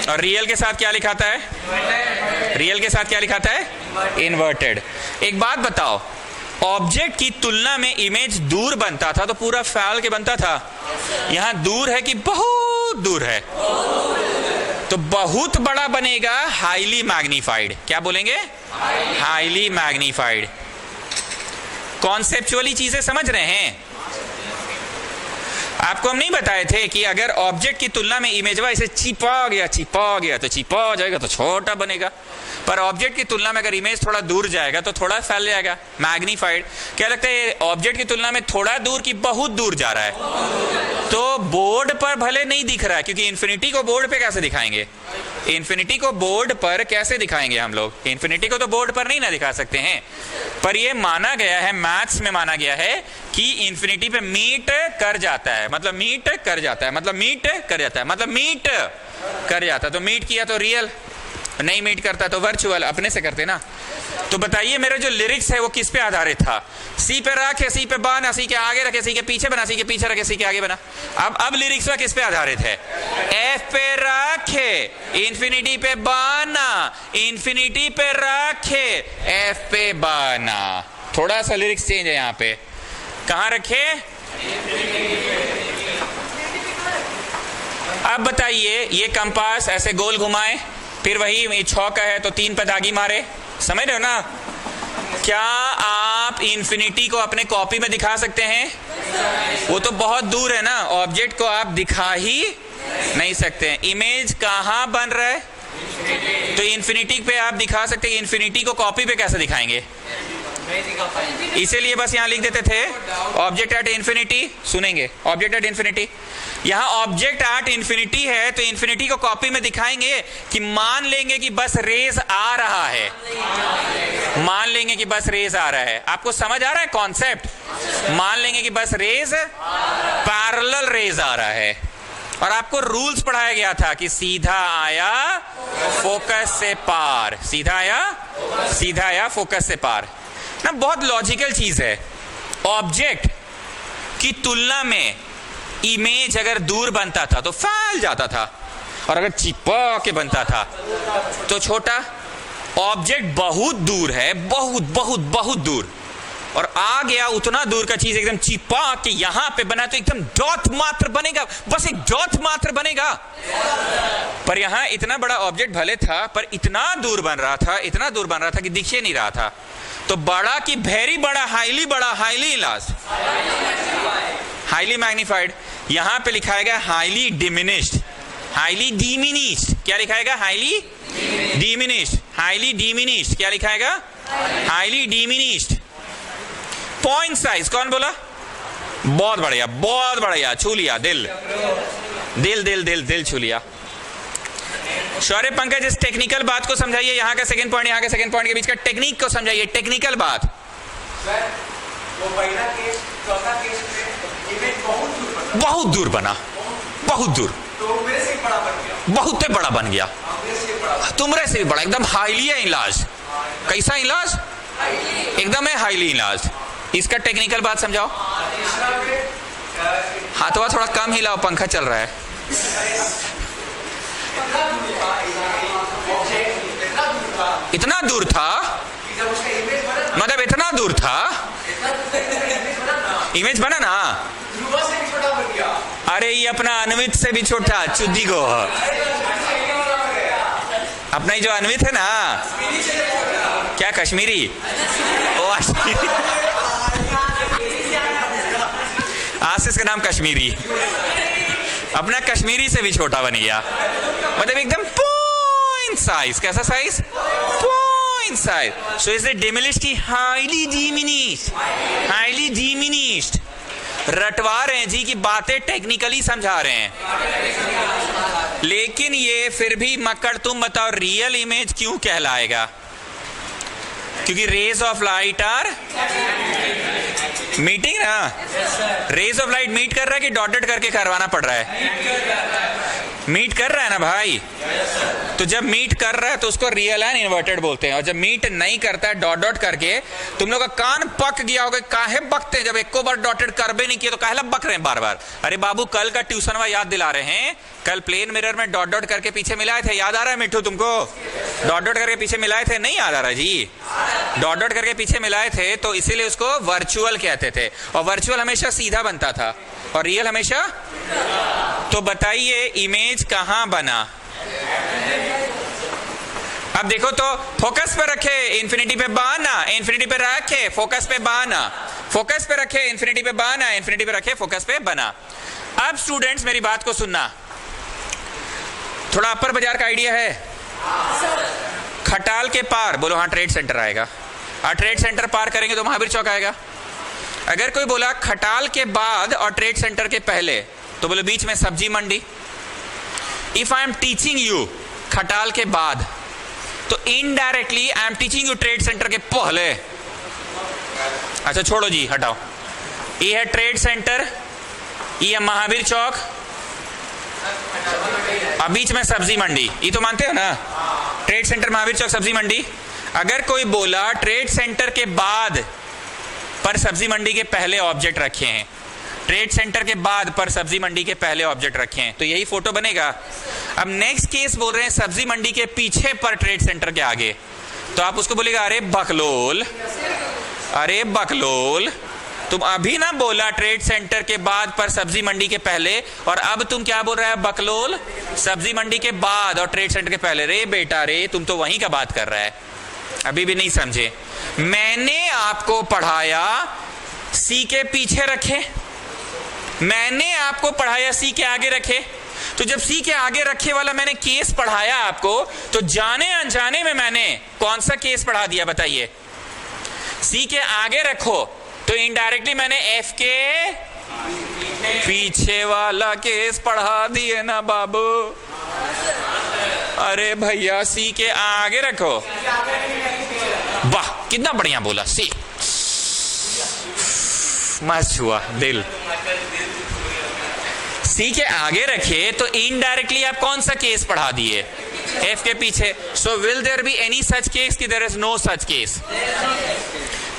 और रियल के साथ क्या लिखाता है? रियल के साथ क्या लिखाता है? इन्वर्टेड। एक बात बताओ, ऑब्जेक्ट की तुलना में इमेज दूर बनता था तो पूरा फैल के बनता था। यहां दूर है कि बहुत दूर है? तो बहुत बड़ा बनेगा, हाईली मैग्नीफाइड। क्या बोलेंगे? Highly magnified. कॉन्सेप्चुअली चीजें समझ रहे हैं? आपको हम नहीं बताए थे कि अगर ऑब्जेक्ट की तुलना में इमेजवा इसे छिपा गया तो छिपा जाएगा तो छोटा बनेगा, पर ऑब्जेक्ट की तुलना में अगर इमेज थोड़ा दूर जाएगा तो थोड़ा फैल जाएगा, मैग्नीफाइड। क्या लगता है ऑब्जेक्ट की तुलना में थोड़ा दूर की बहुत दूर जा रहा है? तो बोर्ड पर भले नहीं दिख रहा है, क्योंकि इन्फिनिटी को बोर्ड पे कैसे दिखाएंगे? इन्फिनिटी को बोर्ड पर कैसे दिखाएंगे हम लोग? इन्फिनिटी को तो बोर्ड पर नहीं ना दिखा सकते हैं। पर ये माना गया है, मैथ्स में माना गया है कि इन्फिनिटी पे मीट कर जाता है, मतलब मीट कर जाता है, मतलब मीट कर जाता है, मतलब मीट कर जाता है। तो मीट किया तो रियल, नहीं मीट करता तो वर्चुअल, अपने से करते ना। तो बताइए मेरा जो लिरिक्स है वो किस पे आधारित था? सी पे रखे, सी पे बना, सी के आगे रखे, सी के पीछे बना, सी के पीछे रखे, सी के आगे बना। अब लिरिक्स में किस पे आधारित है? एफ पे रखे, इंफिनिटी पे बना, इंफिनिटी पे रखे, एफ पे बना। थोड़ा सा लिरिक्स चेंज है यहाँ पे। कहाँ रखे? अब बताइए ये कंपास ऐसे गोल घुमाए, फिर वही छौका है तो 3 पे दागी मारे, समझ रहे हो ना? क्या आप इंफिनिटी को अपने कॉपी में दिखा सकते हैं? वो तो बहुत दूर है ना, ऑब्जेक्ट को आप दिखा ही नहीं सकते हैं। इमेज कहाँ बन रहा है? तो इंफिनिटी पे आप दिखा सकते हैं, इंफिनिटी को कॉपी पे कैसे दिखाएंगे? इसीलिए बस यहां लिख देते थे ऑब्जेक्ट एट इंफिनिटी। सुनेंगे, ऑब्जेक्ट एट इंफिनिटी। यहां ऑब्जेक्ट एट इंफिनिटी है तो इंफिनिटी को कॉपी में दिखाएंगे कि मान लेंगे कि बस रेज आ रहा है, मान लेंगे कि बस रेज आ रहा है। आपको समझ आ रहा है कॉन्सेप्ट? मान लेंगे कि बस रेज, पैरेलल रेज आ रहा है। और आपको रूल्स पढ़ाया गया था कि सीधा आया फोकस से पार, सीधा आया फोकस से पार ना। बहुत लॉजिकल चीज है। ऑब्जेक्ट की तुलना में इमेज अगर दूर बनता था तो फैल जाता था, और अगर चिपक के बनता था तो छोटा। ऑब्जेक्ट बहुत दूर है, बहुत बहुत बहुत दूर, और आ गया उतना दूर का चीज एकदम चिपक के यहां पे बना तो एकदम डॉट मात्र बनेगा, बस एक डॉट मात्र बनेगा। पर यहां इतना बड़ा ऑब्जेक्ट भले था पर इतना दूर बन रहा था, इतना दूर बन रहा था कि दिख ही नहीं रहा था। तो बड़ा की वेरी बड़ा, हाईली इलाज, हाईली मैग्नीफाइड। यहां पे लिखाएगा हाईली डिमिनिश्ड, हाईली डिमिनिश्ड। क्या लिखाएगा? Highly diminished, highly diminished. क्या लिखाएगा? Highly diminished. पॉइंट साइज कौन बोला? बहुत बढ़िया, बहुत बढ़िया, छू लिया दिल, दिल दिल दिल दिल छू लिया। शौर्य पंकज इस टेक्निकल बात को समझाइए, यहाँ का सेकंड पॉइंट, यहाँ के सेकंड पॉइंट के बीच का टेक्निक को समझाइए, टेक्निकल बात। वो पहला केस, चौथा केस में इमेज बहुत दूर बना, बहुत दूर, तो मेरे से बड़ा बन गया, बहुत बड़ा बन गया, तुमरे से भी बड़ा, एकदम हाईली है इलाज। कैसा इलाज? एकदम है हाईली इलाज। इसका टेक्निकल बात समझाओ। हाथवा थोड़ा कम हिलाओ, पंखा चल रहा है। इतना दूर था मतलब इतना दूर था, इमेज बना ना। अरे ये अपना अन्वित से भी छोटा, चुद्दी को अपना ही जो अन्वित है ना, क्या कश्मीरी, आशीष का नाम कश्मीरी, अपना कश्मीरी से भी छोटा बन गया। मतलब एकदम पॉइंट साइज। कैसा size? Point size. So is diminished की हाईली डिमिनिश्ड, हाईली डिमिनिश्ड। रटवा रहे हैं जी की बातें, टेक्निकली समझा रहे हैं। लेकिन ये फिर भी मक्कड़, तुम बताओ रियल इमेज क्यों कहलाएगा? क्योंकि rays of light are meeting ना। रेज ऑफ लाइट मीट कर रहा है कि डॉट डॉट करके करवाना पड़ रहा है? मीट कर रहा है ना भाई। तो जब मीट कर रहा है तो उसको रियल एंड इन्वर्टेड बोलते हैं, और जब मीट नहीं करता है डॉट डॉट करके, तुम लोग का कान पक गया होगा, काहे बकते हैं? जब एको बार डॉटेड करबे नहीं किया तो काहे बक रहे हैं बार बार? अरे बाबू कल का ट्यूशनवा याद दिला रहे हैं, कल प्लेन मिरर में डॉट डॉट करके पीछे मिलाए थे, याद आ रहा है मिठू तुमको? डॉट डॉट करके पीछे मिलाए थे, नहीं याद आ रहा जी? डॉट डॉट करके पीछे मिलाए थे तो इसीलिए उसको वर्चुअल कहते थे, और वर्चुअल हमेशा सीधा बनता था और रियल हमेशा। तो बताइए इमेज कहां बना? अब देखो तो फोकस पे रखे, इंफिनिटी पे बाना, इंफिनिटी पे रखे, फोकस पे बाना, फोकस पे रखे, इंफिनिटी पे बाना, इंफिनिटी पे रखे, फोकस पे बना। अब स्टूडेंट्स मेरी बात को सुनना, थोड़ा अपर बाजार का आइडिया है? खटाल के पार बोलो, हाँ ट्रेड सेंटर आएगा। ट्रेड सेंटर पार करेंगे तो महावीर चौक आएगा। अगर कोई बोला खटाल के बाद और ट्रेड सेंटर के पहले, तो बोलो बीच में सब्जी मंडी। If I am teaching you खटाल के बाद, तो indirectly I am teaching you trade centre के पहले। अच्छा छोड़ो जी, हटाओ। ये है ट्रेड सेंटर, ये है महावीर चौक, और बीच में सब्जी मंडी। ये तो मानते हो ना? ट्रेड सेंटर महावीर चौक सब्जी मंडी। अगर कोई बोला ट्रेड सेंटर के बाद पर सब्जी मंडी के पहले ऑब्जेक्ट रखे हैं, ट्रेड सेंटर के बाद पर सब्जी मंडी के पहले ऑब्जेक्ट रखे हैं, तो यही फोटो बनेगा। अब नेक्स्ट केस बोल रहे हैं सब्जी मंडी के पीछे पर ट्रेड सेंटर के आगे, तो आप उसको बोलेगा अरे बकलोल, अरे बकलोल, तुम अभी ना बोला ट्रेड सेंटर के बाद पर सब्जी मंडी के पहले, और अब तुम क्या बोल रहा है बकलोल, सब्जी मंडी के बाद और ट्रेड सेंटर के पहले। रे बेटा रे, तुम तो वहीं का बात कर रहा है, अभी भी नहीं समझे। मैंने आपको पढ़ाया सी के पीछे रखे, मैंने आपको पढ़ाया सी के आगे रखे। तो जब सी के आगे रखे वाला मैंने केस पढ़ाया आपको, तो जाने अनजाने में मैंने कौन सा केस पढ़ा दिया बताइए? सी के आगे रखो तो इनडायरेक्टली मैंने एफ के पीछे वाला केस पढ़ा दिए ना बाबू। अरे भैया सी के आगे रखो। वाह कितना बढ़िया बोला, सी मस्त हुआ दिल। सी के आगे रखे तो इनडायरेक्टली आप कौन सा केस पढ़ा दिए? एफ के पीछे। So will there be any such case कि there is no such case?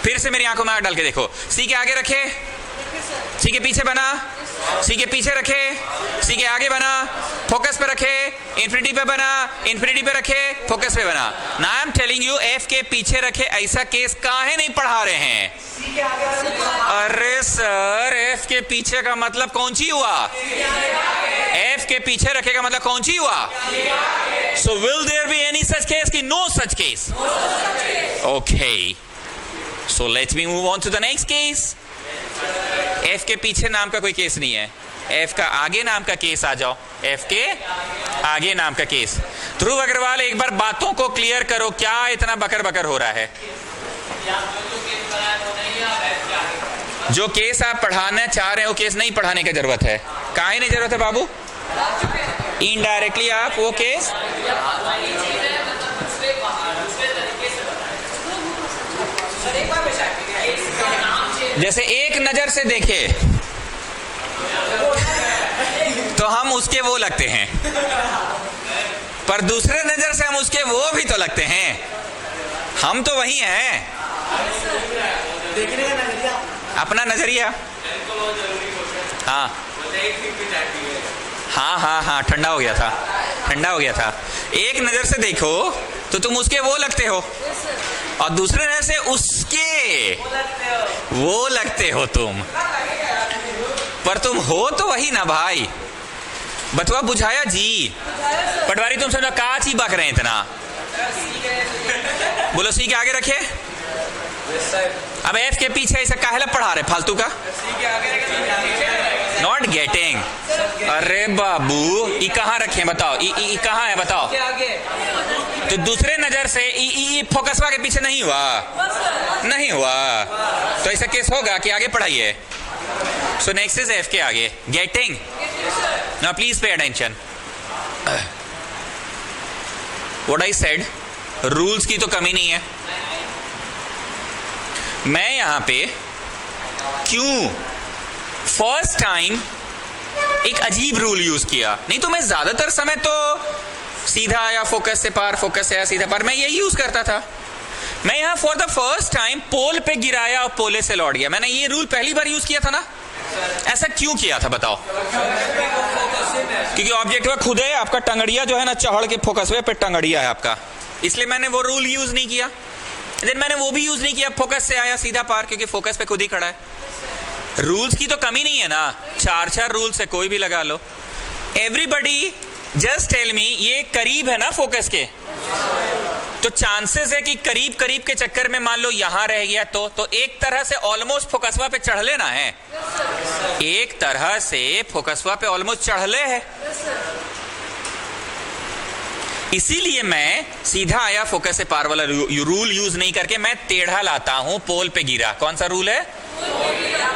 फिर से मेरी आंखों में आंख डाल के देखो। सी के आगे रखे, सी के पीछे बना, सी के पीछे रखे, सी के आगे बना, फोकस पे रखे, इन्फिनिटी पे बना, इन्फिनिटी पे रखे, फोकस पे बना। Now I am telling U F के पीछे रखे ऐसा केस काहे नहीं पढ़ा रहे हैं? अरे सर एफ के पीछे का मतलब कौन सी हुआ? एफ के पीछे रखे का मतलब कौन सी हुआ? So will there be any such case कि no such case? Okay, so let me move on to the next case. F के पीछे नाम का कोई केस नहीं है, एफ का आगे नाम का केस आ जाओ। एफ के आगे नाम का केस। ध्रुव अग्रवाल एक बार बातों को क्लियर करो, क्या इतना बकर बकर हो रहा है? जो केस आप पढ़ाना चाह रहे हो केस नहीं पढ़ाने की जरूरत है। काहे नहीं जरूरत है बाबू? इनडायरेक्टली आप वो केस जैसे एक नजर से देखे तो हम उसके वो लगते हैं, पर दूसरे नजर से हम उसके वो भी तो लगते हैं। हम तो वही हैं। देखने का नजरिया, अपना नजरिया। हाँ हाँ हाँ हाँ, ठंडा हो गया था, ठंडा हो गया था। एक नजर से देखो तो तुम उसके वो लगते हो, और दूसरे नजर से उसके वो लगते हो तुम, पर तुम हो तो वही ना भाई। बतवा बुझाया जी? पटवारी तुम समझो का ची बक रहे हैं इतना? बोलो सी के आगे रखे। अब एफ के पीछे ऐसा काहे पढ़ा रहे फालतू का? Not getting. अरे बाबू ई कहाँ रखे बताओ? ई कहाँ है बताओ? तो दूसरे नजर से ई फोकसवा के पीछे नहीं हुआ, नहीं हुआ, तो ऐसा केस होगा कि आगे पढ़ाइए। सो नेक्स्ट इज एफ के आगे। Getting? Now please pay attention. What I said, rules की तो कमी नहीं है। मैं यहां पे क्यों फर्स्ट टाइम एक अजीब रूल यूज किया? नहीं तो मैं ज्यादातर समय तो सीधा आया फोकस से पार, फोकस से आया सीधा पार, मैं यही यूज करता था। मैं यहां फॉर द फर्स्ट टाइम पोल पे गिराया और पोले से लौट गया। मैंने ये रूल पहली बार यूज किया था ना। ऐसा क्यों किया था बताओ? क्योंकि ऑब्जेक्ट वह खुद है, आपका टंगड़िया जो है ना चढ़ के फोकस पे टंगड़िया है आपका, इसलिए मैंने वो रूल यूज नहीं किया। देन मैंने वो भी यूज नहीं किया फोकस से आया सीधा पार, क्योंकि फोकस पे खुद ही खड़ा है। रूल्स की तो कमी नहीं है ना, 4 रूल से कोई भी लगा लो। एवरीबडी जस्ट टेल मी, ये करीब है ना फोकस के, तो चांसेस है कि करीब करीब के चक्कर में मान लो यहां रह गया तो एक तरह से ऑलमोस्ट फोकसवा पे चढ़ लेना है। एक तरह से फोकसवा पे ऑलमोस्ट चढ़ ले है। इसीलिए मैं सीधा आया फोकस से पार वाला रूल यूज नहीं करके मैं टेढ़ा लाता हूं, पोल पे गिरा। कौन सा रूल है?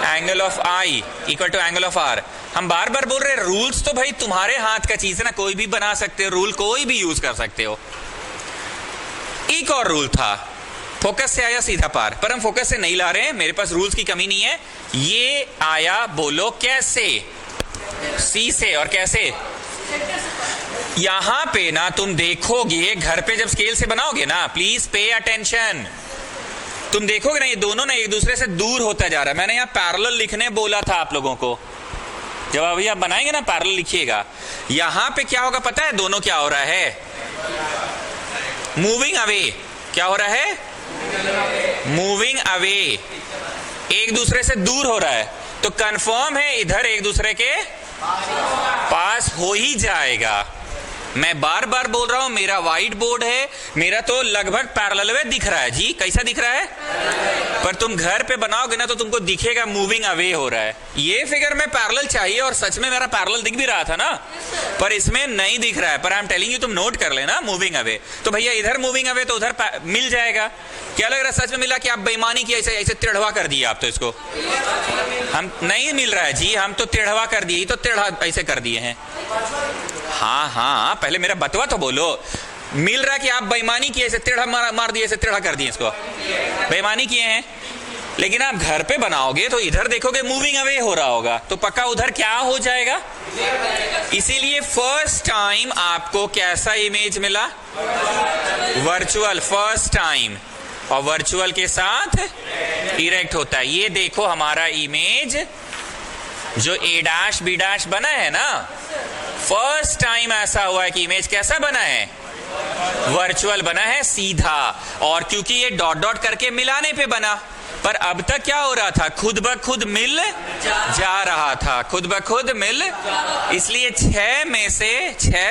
Angle of I equal to angle of R. हम बार बार बोल रहे रूल्स तो भाई तुम्हारे हाथ का चीज है ना, कोई भी बना सकते हो रूल, कोई भी यूज कर सकते हो। एक और रूल था, फोकस से आया सीधा पार, पर हम फोकस से नहीं ला रहे हैं, मेरे पास रूल्स की कमी नहीं है। ये आया बोलो कैसे? सी से। और कैसे? यहां पे ना तुम देखोगे, घर पे जब स्केल से बनाओगे ना, प्लीज पे अटेंशन, तुम देखोगे ना ये दोनों ना एक दूसरे से दूर होता जा रहा है। मैंने यहां पैरेलल लिखने बोला था आप लोगों को, जब अभी आप बनाएंगे ना पैरेलल लिखिएगा। यहां पे क्या होगा पता है, दोनों क्या हो रहा है, मूविंग अवे। क्या हो रहा है, मूविंग अवे, एक दूसरे से दूर हो रहा है। तो कंफर्म है इधर एक दूसरे के पास हो ही जाएगा। मैं बार बार बोल रहा हूं, मेरा व्हाइट बोर्ड है, मेरा तो लगभग पैरेलल वे दिख रहा है जी। कैसा दिख रहा है, पर तुम घर पे बनाओगे ना तो तुमको दिखेगा मूविंग अवे हो रहा है। ये फिगर में पैरेलल चाहिए और सच में मेरा पैरेलल दिख भी रहा था ना, पर इसमें नहीं दिख रहा है। पर आई एम टेलिंग यू, तुम नोट कर लेना मूविंग अवे। तो भैया इधर मूविंग अवे तो उधर मिल जाएगा। क्या लग रहा है सच में मिला कि आप बेईमानी की, ऐसे ऐसे टेढ़वा कर दिए आप तो इसको। हम नहीं मिल रहा है जी, हम तो टेढ़वा कर दिए, तो टेढ़ा ऐसे कर दिए हैं। हाँ हाँ, पहले मेरा बतवा तो बोलो। मिल रहा है कि आप बेईमानी किए, ऐसे टेढ़ा मार दिए, ऐसे टेढ़ा कर दिए, इसको बेईमानी किए हैं। लेकिन आप घर पे बनाओगे तो इधर देखोगे मूविंग अवे हो रहा होगा, तो पक्का उधर क्या हो जाएगा। इसीलिए फर्स्ट टाइम आपको कैसा इमेज मिला, वर्चुअल फर्स्ट टाइम, और वर्चुअल के साथ इरेक्ट होता है। ये देखो हमारा इमेज जो ए डैश बी डैश बना है ना, फर्स्ट टाइम ऐसा हुआ है कि इमेज कैसा बना है, वर्चुअल बना है सीधा। और क्योंकि ये डॉट डॉट करके मिलाने पे बना, पर अब तक क्या हो रहा था, खुद ब खुद मिल जा रहा था, खुद ब खुद मिल। इसलिए 6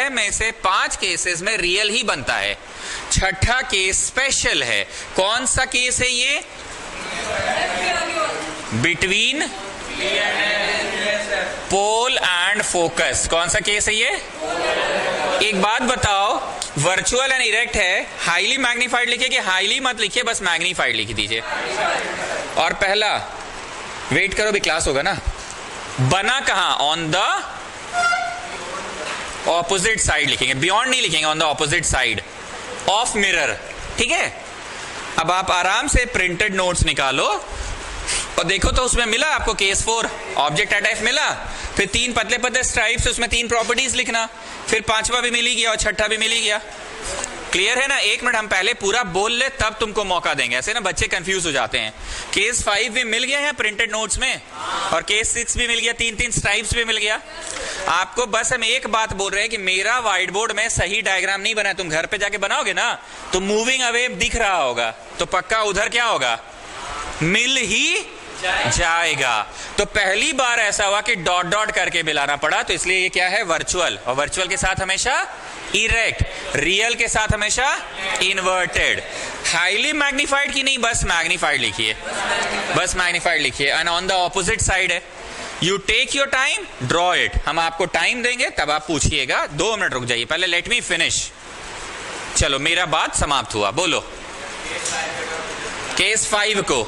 में से 5 केसेस में रियल ही बनता है, छठा केस स्पेशल है। कौन सा केस है ये, बिटवीन पोल एंड फोकस। कौन सा केस है ये, एक बात बताओ, वर्चुअल एंड इरेक्ट है, हाईली मैग्नीफाइड लिखिए कि हाईली मत लिखिए, बस मैग्नीफाइड लिख दीजिए। और पहला, वेट करो भी क्लास होगा ना, बना कहां, ऑन द ऑपोजिट साइड लिखेंगे, बियॉन्ड नहीं लिखेंगे, on the opposite side of mirror. ठीक है, अब आप आराम से प्रिंटेड नोट्स निकालो और देखो तो उसमें मिला आपको केस 4 ऑब्जेक्ट एट मिला, फिर 3 पतले पतले स्ट्राइप्स, उसमें 3 प्रॉपर्टीज लिखना, फिर 5वां भी मिल ही गया और 6ठा भी मिल ही गया। क्लियर है ना। 1 मिनट हम पहले पूरा बोल ले तब तुमको मौका देंगे, ऐसे ना बच्चे कंफ्यूज हो जाते हैं। केस 5 भी मिल गया है प्रिंटेड नोट्स में, और केस 6 भी मिल गया, 3 स्ट्राइप्स भी मिल गया आपको। बस हम एक बात बोल रहे हैं कि मेरा व्हाइट बोर्ड में सही डायग्राम नहीं बना, तुम घर पे जाके बनाओगे ना तो मूविंग अवे दिख रहा होगा, तो पक्का उधर क्या होगा, मिल ही जाएगा। तो पहली बार ऐसा हुआ कि डॉट डॉट करके मिलाना पड़ा, तो इसलिए ये क्या है, वर्चुअल। और वर्चुअल के साथ हमेशा इरेक्ट, रियल के साथ हमेशा इन्वर्टेड। हाईली मैग्नीफाइड की नहीं, बस मैग्नीफाइड लिखिए, बस मैग्नीफाइड लिखिए। And on the opposite side है, you take your time, draw it. हम आपको टाइम देंगे तब आप पूछिएगा। 2 मिनट रुक जाइए, पहले लेट मी फिनिश। चलो मेरा बात समाप्त हुआ, बोलो। केस 5 को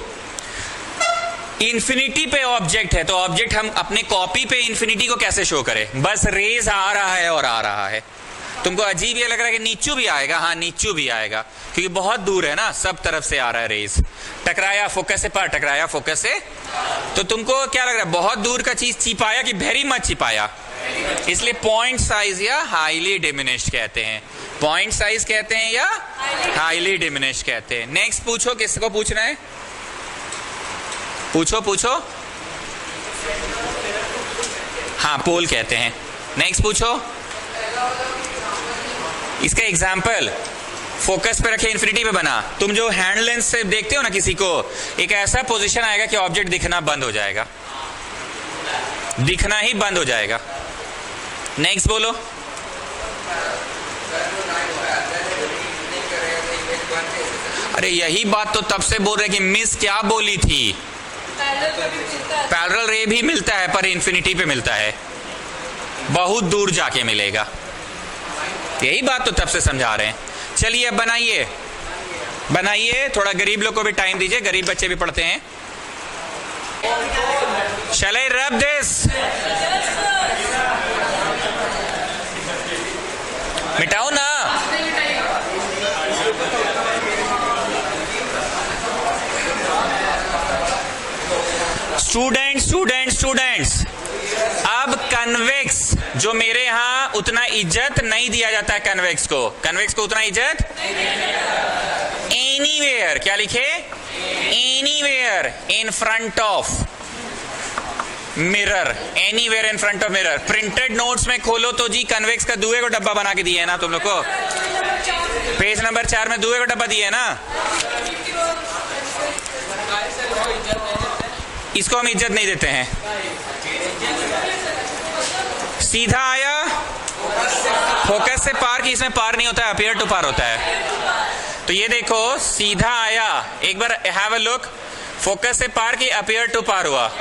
इंफिनिटी पे ऑब्जेक्ट है, तो ऑब्जेक्ट हम अपने कॉपी पे इंफिनिटी को कैसे शो करें, बस रेज आ रहा है और आ रहा है। तुमको अजीब ये लग रहा है कि नीचू भी आएगा, हाँ नीचू भी आएगा, क्योंकि बहुत दूर है ना, सब तरफ से आ रहा है रेज। टकराया फोकस से पर, टकराया फोकस से, तो तुमको क्या लग रहा है, बहुत दूर का चीज छिपाया कि वेरी मच छिपाया, इसलिए पॉइंट साइज या हाईली डिमिनिश्ड कहते हैं। पॉइंट साइज कहते हैं या हाईली डिमिनिश्ड कहते हैं। नेक्स्ट पूछो, किसको पूछना है, पूछो पूछो। हाँ पोल कहते हैं। नेक्स्ट पूछो, इसका एग्जाम्पल फोकस पे रखे, इंफिनिटी पे बना। तुम जो हैंड लेंस से देखते हो ना किसी को, एक ऐसा पोजीशन आएगा कि ऑब्जेक्ट दिखना बंद हो जाएगा, दिखना ही बंद हो जाएगा। नेक्स्ट बोलो। अरे यही बात तो तब से बोल रहे कि मिस क्या बोली थी, पैरेलल रे भी मिलता है पर इंफिनिटी पे मिलता है, बहुत दूर जाके मिलेगा। यही बात तो तब से समझा रहे हैं। चलिए अब बनाइए, बनाइए, थोड़ा गरीब लोग को भी टाइम दीजिए, गरीब बच्चे भी पढ़ते हैं। Shall I rub this? मिटाओ ना। स्टूडेंट्स, अब कन्वेक्स जो मेरे यहाँ उतना इज्जत नहीं दिया जाता है कन्वेक्स को उतना इज्जत एनीवेयर, क्या लिखे, anywhere in front of mirror, anywhere in front of mirror. Printed notes में खोलो तो जी कन्वेक्स का दुए को डब्बा बना के दिए है ना तुम लोग को, पेज नंबर 4 में दुए को डब्बा दिए है ना। इसको हम इज्जत नहीं देते हैं। सीधा आया, फोकस से पार की, इसमें पार नहीं होता है, अपियर टू पार होता है। तो ये देखो सीधा आया, एक बार हैव अ लुक, फोकस से पार की, अपियर टू पार हुआ।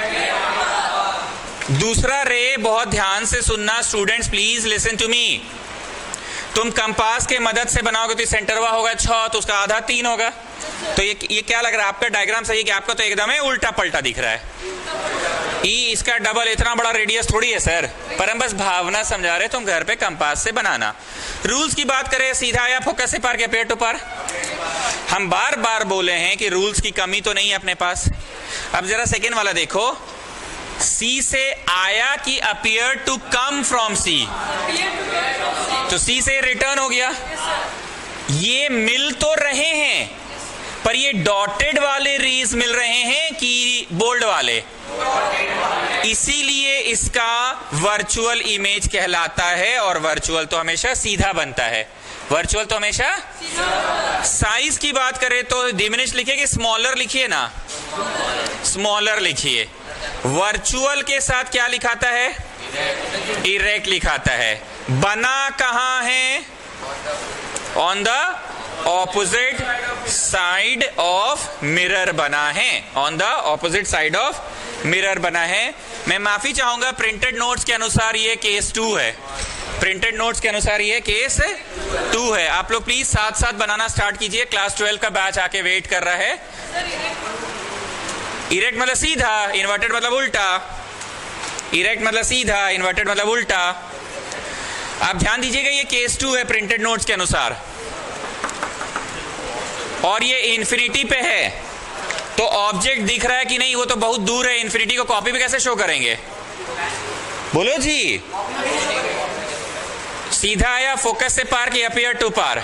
दूसरा रे बहुत ध्यान से सुनना students, please listen to me. तुम कंपास के मदद से बनाओगे तो सेंटरवा होगा 6, तो उसका आधा 3 होगा। तो ये क्या लग रहा है, आपका डायग्राम सही है कि आपका तो एकदम है उल्टा पलटा दिख रहा है। ई इसका डबल, इतना बड़ा रेडियस थोड़ी है सर, पर हम बस भावना समझा रहे, तुम घर पे कंपास से बनाना। रूल्स की बात करें, सीधा आया, फोकस से पार के, अपियर टू पार। हम बार बार बोले हैं कि रूल्स की कमी तो नहीं है अपने पास। अब जरा सेकेंड वाला देखो, सी से आया कि अपियर टू कम फ्रॉम सी, तो सी से रिटर्न हो गया। ये मिल तो रहे हैं, पर ये डॉटेड वाले रीज मिल रहे हैं कि बोल्ड वाले, इसीलिए इसका वर्चुअल इमेज कहलाता है। और वर्चुअल तो हमेशा सीधा बनता है, वर्चुअल तो हमेशा। साइज की बात करें तो डिमिनिश लिखिए कि स्मॉलर लिखिए ना, स्मॉलर लिखिए। वर्चुअल के साथ क्या लिखाता है, इरेक्ट लिखाता है। बना कहां है, on the opposite side of mirror बना है, on the opposite side of mirror बना है। मैं माफी चाहूंगा, प्रिंटेड नोट्स के अनुसार ये केस 2 है, प्रिंटेड नोट्स के अनुसार ये केस 2 है। आप लोग प्लीज साथ साथ बनाना स्टार्ट कीजिए, क्लास 12 का बैच आके वेट कर रहा है। इरेक्ट मतलब सीधा, इन्वर्टेड मतलब उल्टा, इरेक्ट मतलब सीधा, इन्वर्टेड मतलब उल्टा। आप ध्यान दीजिएगा, ये केस 2 है प्रिंटेड नोट्स के अनुसार, और ये इन्फिनिटी पे है। तो ऑब्जेक्ट दिख रहा है कि नहीं, वो तो बहुत दूर है, इन्फिनिटी को कॉपी पे कैसे शो करेंगे, बोलो जी। सीधा आया, फोकस से पार की, अपियर टू पार।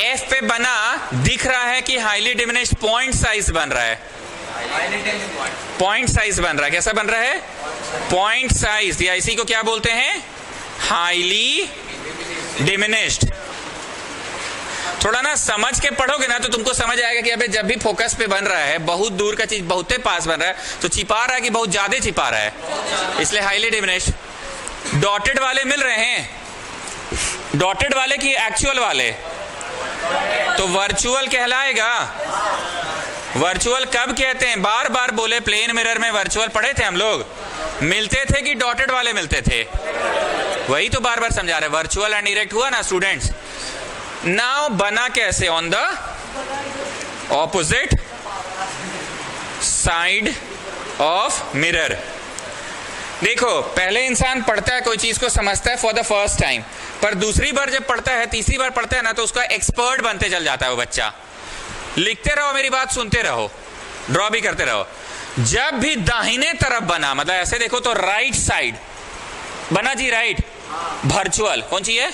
एफ पे बना, दिख रहा है कि हाईली डिमिनिश्ड पॉइंट साइज बन रहा है, पॉइंट साइज बन रहा है। कैसा बन रहा है, पॉइंट साइज, या इसी को क्या बोलते हैं, हाईली डिमिनिश्ड। थोड़ा ना समझ के पढ़ोगे ना तो तुमको समझ आएगा कि अबे जब भी फोकस पे बन रहा है, बहुत दूर का चीज बहुत पास बन रहा है, तो छिपा रहा है कि बहुत ज्यादा छिपा रहा है, इसलिए हाईली डिमिनिश्ड। डॉटेड वाले मिल रहे हैं, डॉटेड वाले की एक्चुअल वाले, तो वर्चुअल कहलाएगा। वर्चुअल कब कहते हैं, बार बार बोले, प्लेन मिरर में वर्चुअल पढ़े थे हम लोग, मिलते थे कि डॉटेड वाले मिलते थे, वही तो बार बार समझा रहे। वर्चुअल एंड इरेक्ट हुआ ना स्टूडेंट्स। नाउ बना कैसे, on the opposite side of mirror. देखो पहले इंसान पढ़ता है, कोई चीज को समझता है फॉर द फर्स्ट टाइम, पर दूसरी बार जब पढ़ता है, तीसरी बार पढ़ता है ना, तो उसका एक्सपर्ट बनते चल जाता है वो बच्चा। लिखते रहो, मेरी बात सुनते रहो, ड्रॉ भी करते रहो। जब भी दाहिने तरफ बना, मतलब ऐसे देखो तो राइट साइड बना जी, राइट वर्चुअल, कौन सी है,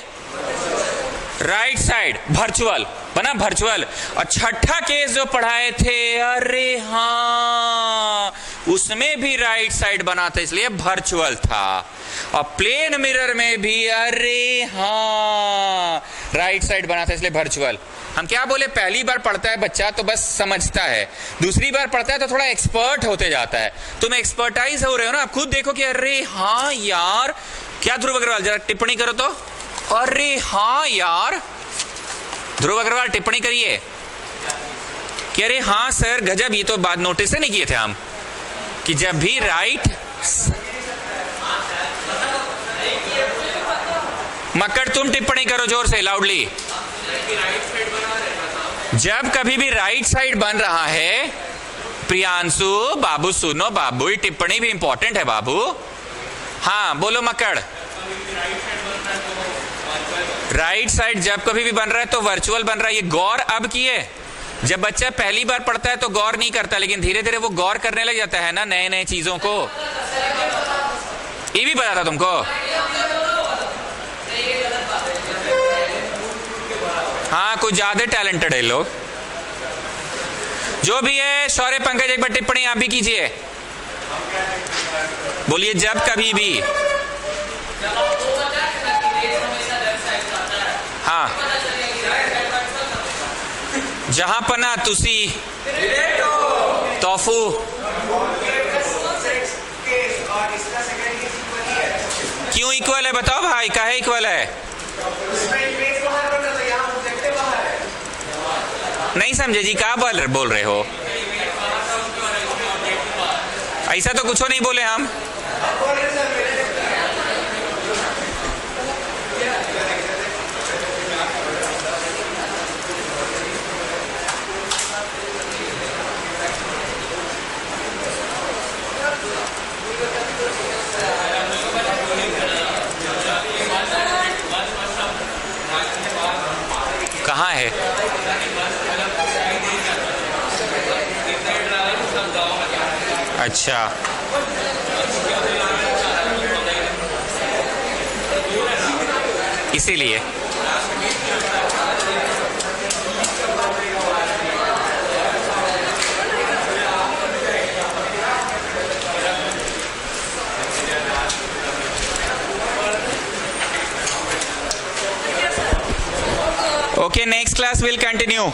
राइट साइड वर्चुअल बना, वर्चुअल। और छठा केस जो पढ़ाए थे, अरे हाँ, उसमें भी राइट साइड बना था, इसलिए वर्चुअल था। और प्लेन मिरर में भी, अरे हाँ, राइट साइड बना था, इसलिए वर्चुअल। हम क्या बोले, पहली बार पढ़ता है बच्चा तो बस समझता है, दूसरी बार पढ़ता है तो थोड़ा एक्सपर्ट होते जाता है। तुम एक्सपर्टाइज हो रहे हो ना, आप खुद देखो कि अरे हाँ यार, क्या ध्रुव अग्रवाल जरा टिप्पणी करो तो, अरे हाँ यार, ध्रुव अग्रवाल टिप्पणी करिए कि अरे हाँ सर गजब, ये तो बात नोटिस नहीं किए थे हम, कि जब भी राइट, मक्कड़ तुम टिप्पणी करो जोर से, लाउडली। जब कभी भी राइट साइड बन रहा है, प्रियांशु बाबू सुनो, बाबू ये टिप्पणी भी इंपॉर्टेंट है बाबू। हाँ बोलो मक्कड़। राइट साइड जब कभी भी बन रहा है तो वर्चुअल बन रहा है। ये गौर अब किए, जब बच्चा पहली बार पढ़ता है तो गौर नहीं करता, लेकिन धीरे धीरे वो गौर करने लग जाता है ना नए नए चीजों को। ये भी पता था तुमको? हाँ, कुछ ज्यादा टैलेंटेड है लोग। जो भी है, शौर्य, पंकज, एक बार टिप्पणी आप भी कीजिए। बोलिए जब कभी भी। हाँ, जहां पना तुसी तोफू। क्यों इक्वल है बताओ भाई, काहे इक्वल है? नहीं समझे जी, क्या बोल रहे हो? ऐसा तो कुछ नहीं बोले हम। कहाँ है? अच्छा, इसीलिए। Okay, next class will continue.